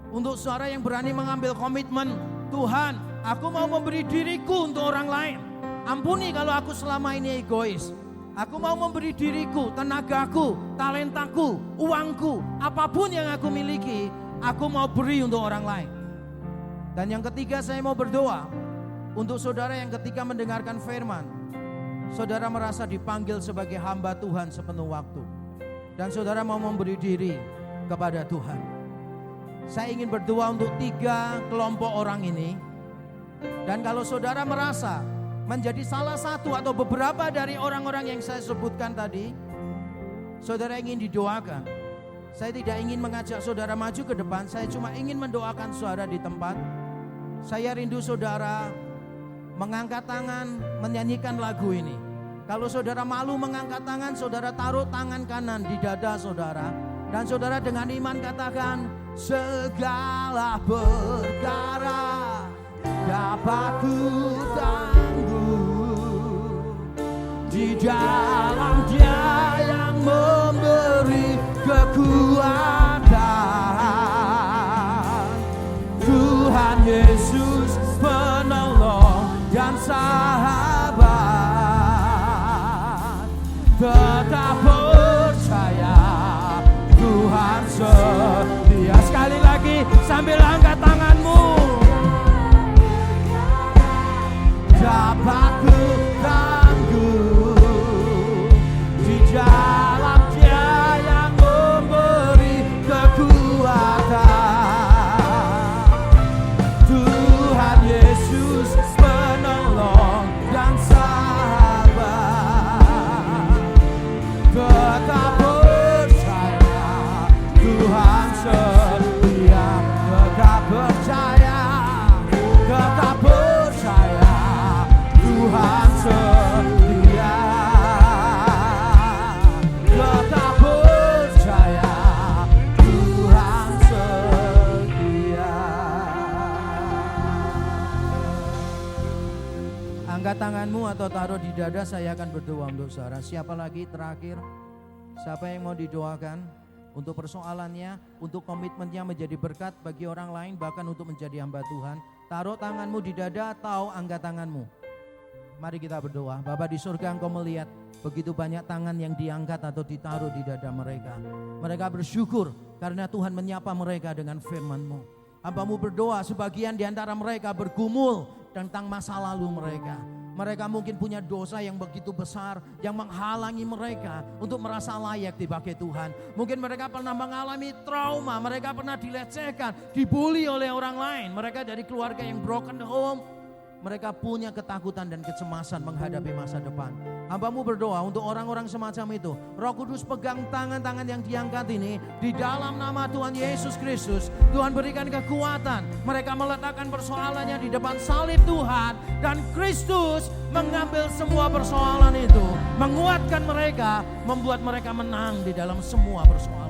untuk saudara yang berani mengambil komitmen, Tuhan, aku mau memberi diriku untuk orang lain. Ampuni kalau aku selama ini egois. Aku mau memberi diriku, tenagaku, talentaku, uangku, apapun yang aku miliki, aku mau beri untuk orang lain. Dan yang ketiga, saya mau berdoa untuk saudara yang ketika mendengarkan firman, saudara merasa dipanggil sebagai hamba Tuhan sepenuh waktu, dan saudara mau memberi diri kepada Tuhan. Saya ingin berdoa untuk 3 kelompok orang ini. Dan kalau saudara merasa menjadi salah satu atau beberapa dari orang-orang yang saya sebutkan tadi, saudara ingin didoakan. Saya tidak ingin mengajak saudara maju ke depan, saya cuma ingin mendoakan saudara di tempat. Saya rindu saudara mengangkat tangan, menyanyikan lagu ini. Kalau saudara malu mengangkat tangan, saudara taruh tangan kanan di dada saudara. Dan saudara dengan iman katakan, segala perkara dapat ku tangguh di dalam Dia yang memberi kekuatan. Tuhan Yesus penolong dan sahabat, tetap percaya Tuhan setia. Sekali lagi sambil angkat tanganmu. Dapat ku tangguh di dalam Dia yang memberi kekuatan. Tuhan Yesus penolong dan sahabat, tetap percaya Tuhan setia. Tetap percaya, tetap percaya Tuhan setia. Tetap percaya Tuhan setia. Angkat tanganmu atau taruh di dada, saya akan berdoa untuk saudara. Siapa lagi terakhir? Siapa yang mau didoakan untuk persoalannya, untuk komitmennya menjadi berkat bagi orang lain, bahkan untuk menjadi hamba Tuhan? Taruh tanganmu di dada atau angkat tanganmu. Mari kita berdoa. Bapa di surga, Engkau melihat begitu banyak tangan yang diangkat atau ditaruh di dada mereka. Mereka bersyukur karena Tuhan menyapa mereka dengan firman-Mu. Hamba-Mu berdoa, sebagian di antara mereka bergumul tentang masa lalu mereka. Mereka mungkin punya dosa yang begitu besar yang menghalangi mereka untuk merasa layak dipakai Tuhan. Mungkin mereka pernah mengalami trauma, mereka pernah dilecehkan, dibully oleh orang lain. Mereka dari keluarga yang broken home. Mereka punya ketakutan dan kecemasan menghadapi masa depan. Hamba-Mu berdoa untuk orang-orang semacam itu. Roh Kudus pegang tangan-tangan yang diangkat ini. Di dalam nama Tuhan Yesus Kristus, Tuhan berikan kekuatan. Mereka meletakkan persoalannya di depan salib Tuhan. Dan Kristus mengambil semua persoalan itu. Menguatkan mereka, membuat mereka menang di dalam semua persoalan.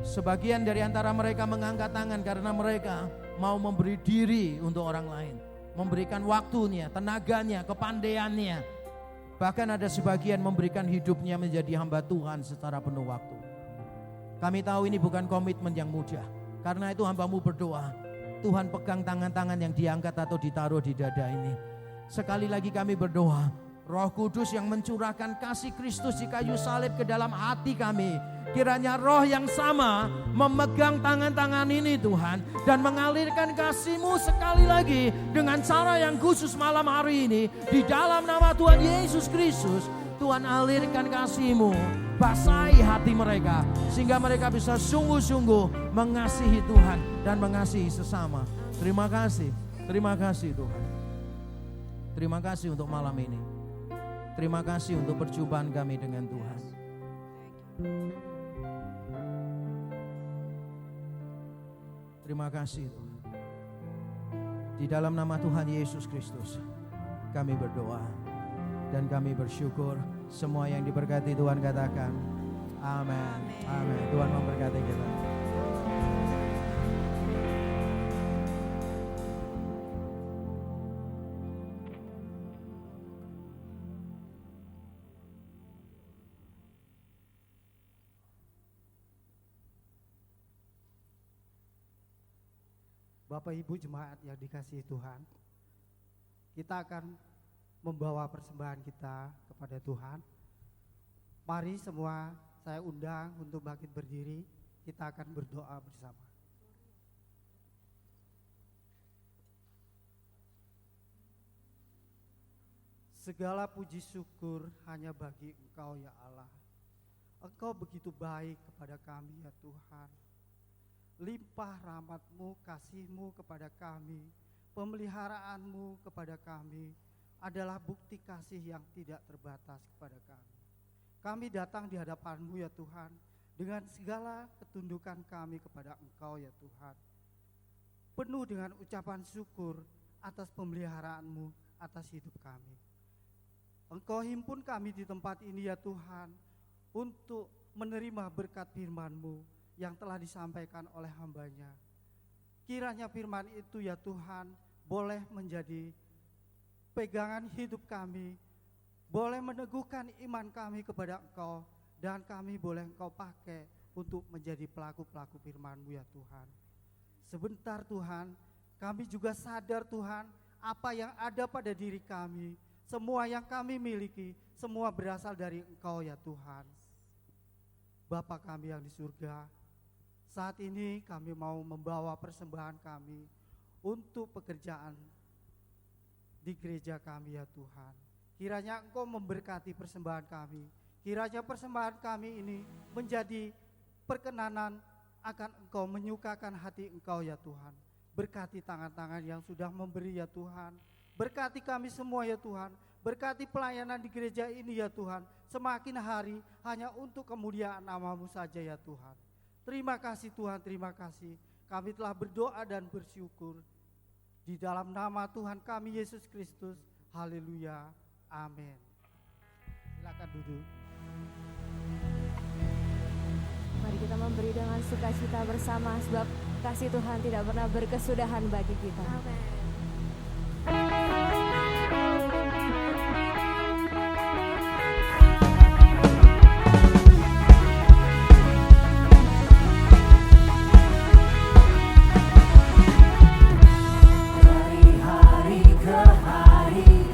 Sebagian dari antara mereka mengangkat tangan karena mereka mau memberi diri untuk orang lain, memberikan waktunya, tenaganya, kepandaiannya. Bahkan ada sebagian memberikan hidupnya menjadi hamba Tuhan secara penuh waktu. Kami tahu ini bukan komitmen yang mudah. Karena itu hamba-Mu berdoa, Tuhan pegang tangan-tangan yang diangkat atau ditaruh di dada ini. Sekali lagi kami berdoa, Roh Kudus yang mencurahkan kasih Kristus di kayu salib ke dalam hati kami, kiranya roh yang sama memegang tangan-tangan ini Tuhan, dan mengalirkan kasih-Mu sekali lagi dengan cara yang khusus malam hari ini. Di dalam nama Tuhan Yesus Kristus, Tuhan alirkan kasih-Mu basahi hati mereka, sehingga mereka bisa sungguh-sungguh mengasihi Tuhan dan mengasihi sesama. Terima kasih Tuhan. Terima kasih untuk malam ini. Terima kasih untuk perjumpaan kami dengan Tuhan. Terima kasih Tuhan. Di dalam nama Tuhan Yesus Kristus kami berdoa dan kami bersyukur. Semua yang diberkati Tuhan katakan amin. Amin. Tuhan memberkati kita. Bapak Ibu jemaat yang dikasihi Tuhan, kita akan membawa persembahan kita kepada Tuhan. Mari semua saya undang untuk bangkit berdiri, kita akan berdoa bersama. Segala puji syukur hanya bagi Engkau ya Allah. Engkau begitu baik kepada kami ya Tuhan. Limpah rahmat-Mu, kasih-Mu kepada kami, pemeliharaanmu kepada kami adalah bukti kasih yang tidak terbatas kepada kami. Kami datang di hadapan-Mu ya Tuhan, dengan segala ketundukan kami kepada Engkau ya Tuhan. Penuh dengan ucapan syukur atas pemeliharaan-Mu atas hidup kami. Engkau himpun kami di tempat ini ya Tuhan, untuk menerima berkat firman-Mu yang telah disampaikan oleh hamba-Nya. Kiranya firman itu ya Tuhan boleh menjadi pegangan hidup kami, boleh meneguhkan iman kami kepada Engkau, dan kami boleh Engkau pakai untuk menjadi pelaku-pelaku firman-Mu ya Tuhan. Sebentar Tuhan, kami juga sadar Tuhan, apa yang ada pada diri kami, semua yang kami miliki, semua berasal dari Engkau ya Tuhan. Bapa kami yang di surga, saat ini kami mau membawa persembahan kami untuk pekerjaan di gereja kami ya Tuhan. Kiranya Engkau memberkati persembahan kami. Kiranya persembahan kami ini menjadi perkenanan akan Engkau, menyukakan hati Engkau ya Tuhan. Berkati tangan-tangan yang sudah memberi ya Tuhan. Berkati kami semua ya Tuhan. Berkati pelayanan di gereja ini ya Tuhan. Semakin hari hanya untuk kemuliaan nama-Mu saja ya Tuhan. Terima kasih Tuhan, terima kasih. Kami telah berdoa dan bersyukur di dalam nama Tuhan kami Yesus Kristus. Haleluya. Amin. Silakan duduk. Mari kita memberi dengan sukacita bersama, sebab kasih Tuhan tidak pernah berkesudahan bagi kita. Amin. Dari hari ke hari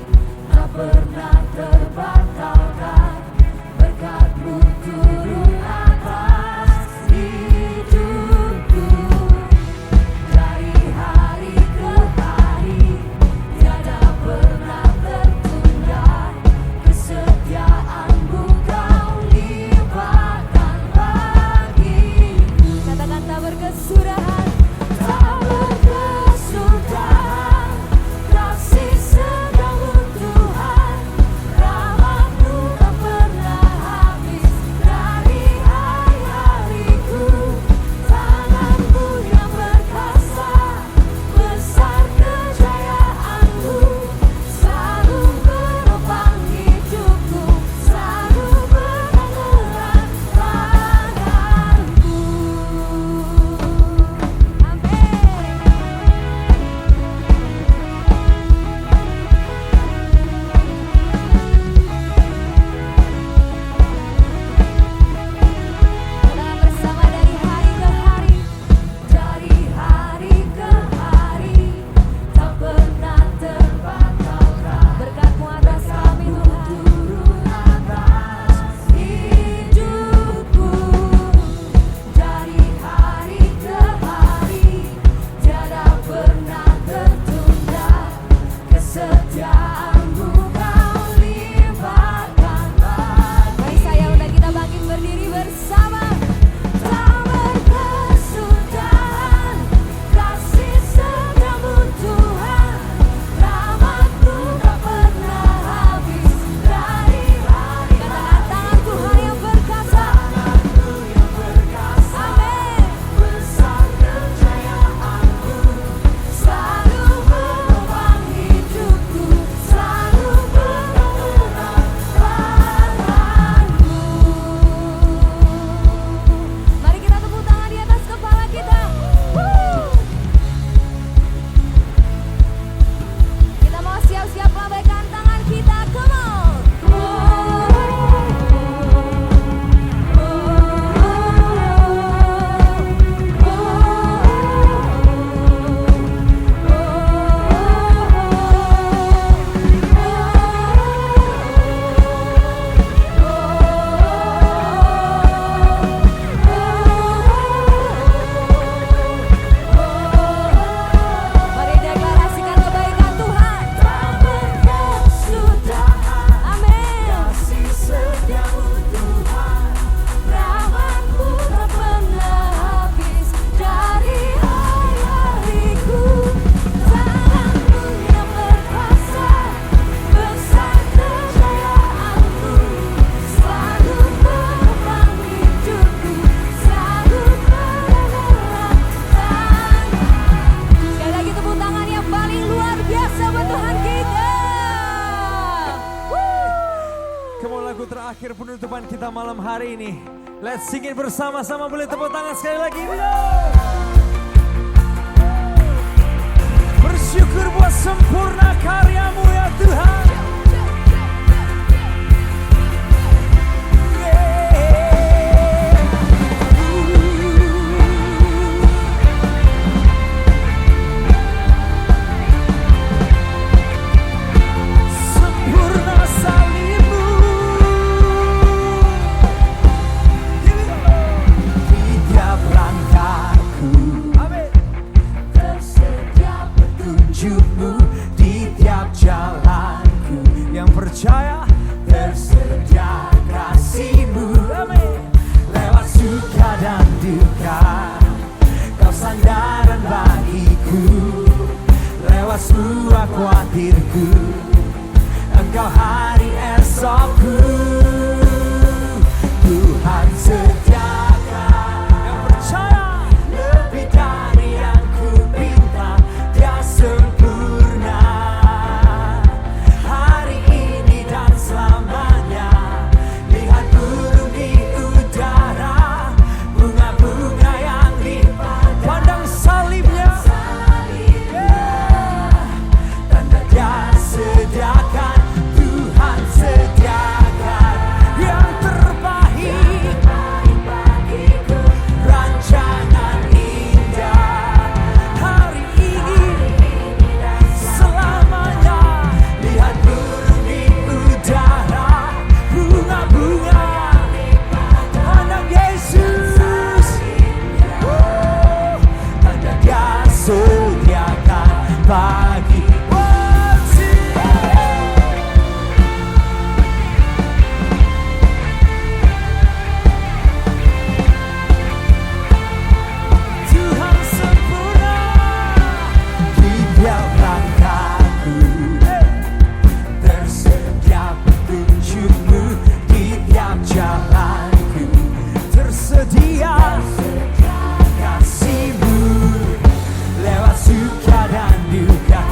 biasa buat Tuhan kita. Come on, lagu terakhir penutupan kita malam hari ini. Let's sing it bersama-sama, boleh tepuk tangan sekali lagi. Bersyukur buat sempurna karyamu ya Tuhan. Sempurna salibmu. Di tiap langkahku tersedia petunjukmu, di tiap jalanku yang percaya tersedia kasihmu. Lewat suka dan duka kau sandaran bagiku, lewat semua khawatirku engkau hari esokku. Tuhan sediakan yang percaya lebih dari yang ku minta, Dia sempurna hari ini dan selamanya. Lihat burung di udara, bunga-bunga yang limpah, pandang salibnya, tanda Dia sediakan. Tuhan sediakan yang terbaik bagiku, rancangan indah hari ini dan selamanya. Lihat burung di udara, bunga-bunga, pandang Yesus, tanda Dia sediakan bagi Tuhan sempurna. Di tiap langkahku tersedia petunjukmu, di tiap jalanku tersedia kasihmu. Lewat suka dan duka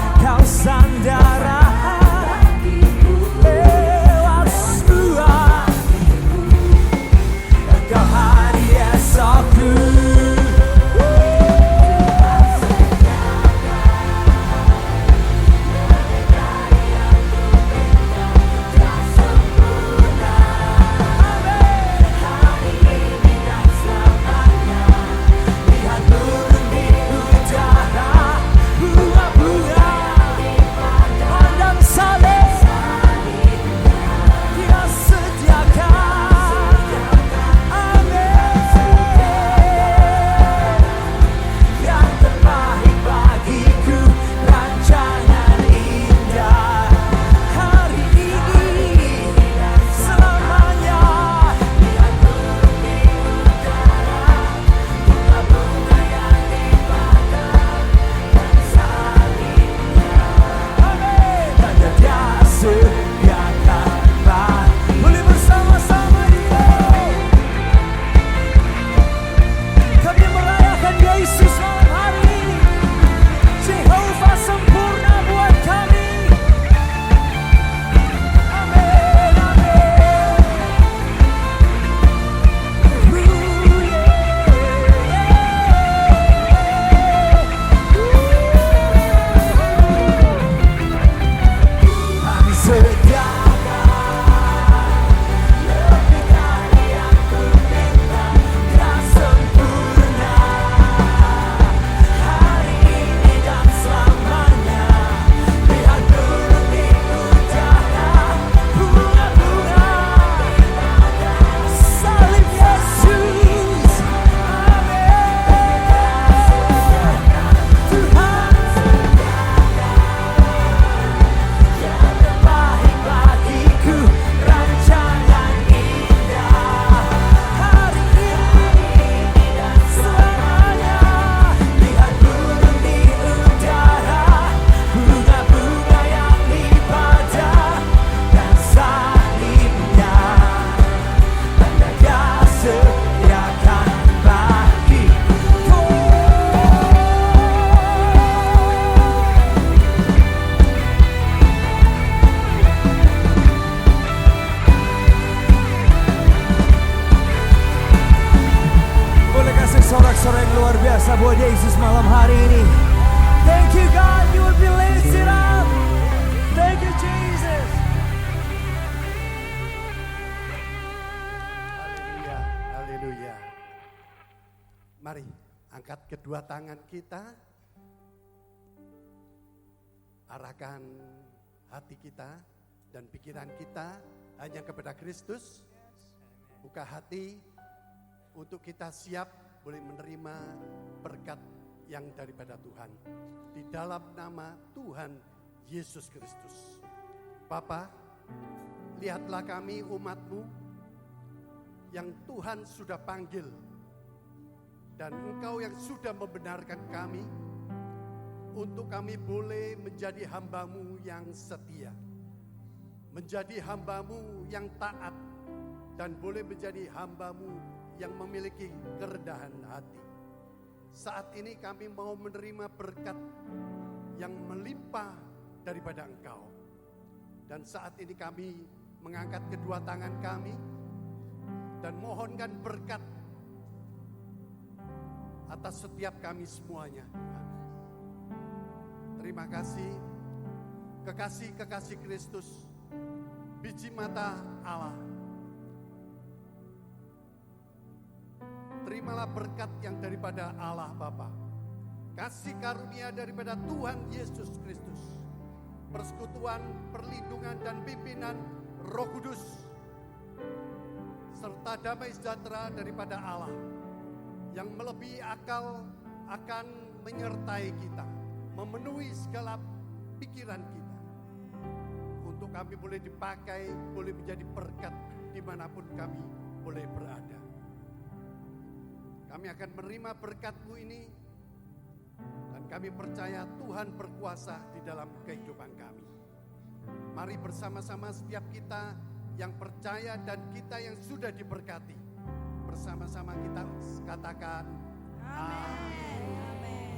kedua tangan kita, arahkan hati kita dan pikiran kita hanya kepada Kristus. Buka hati untuk kita siap boleh menerima berkat yang daripada Tuhan. Di dalam nama Tuhan Yesus Kristus. Bapa, lihatlah kami umat-Mu yang Tuhan sudah panggil. Dan Engkau yang sudah membenarkan kami untuk kami boleh menjadi hamba-Mu yang setia. Menjadi hamba-Mu yang taat. Dan boleh menjadi hamba-Mu yang memiliki kerendahan hati. Saat ini kami mau menerima berkat yang melimpah daripada Engkau. Dan saat ini kami mengangkat kedua tangan kami dan mohonkan berkat atas setiap kami semuanya. Terima kasih, kekasih-kekasih Kristus, biji mata Allah. Terimalah berkat yang daripada Allah Bapa, kasih karunia daripada Tuhan Yesus Kristus, persekutuan, perlindungan dan pimpinan Roh Kudus, serta damai sejahtera daripada Allah yang melebihi akal akan menyertai kita, memenuhi segala pikiran kita, untuk kami boleh dipakai, boleh menjadi berkat dimanapun kami boleh berada. Kami akan menerima berkat-Mu ini, dan kami percaya Tuhan berkuasa di dalam kehidupan kami. Mari bersama-sama setiap kita yang percaya dan kita yang sudah diberkati, bersama-sama kita katakan amin. Amin.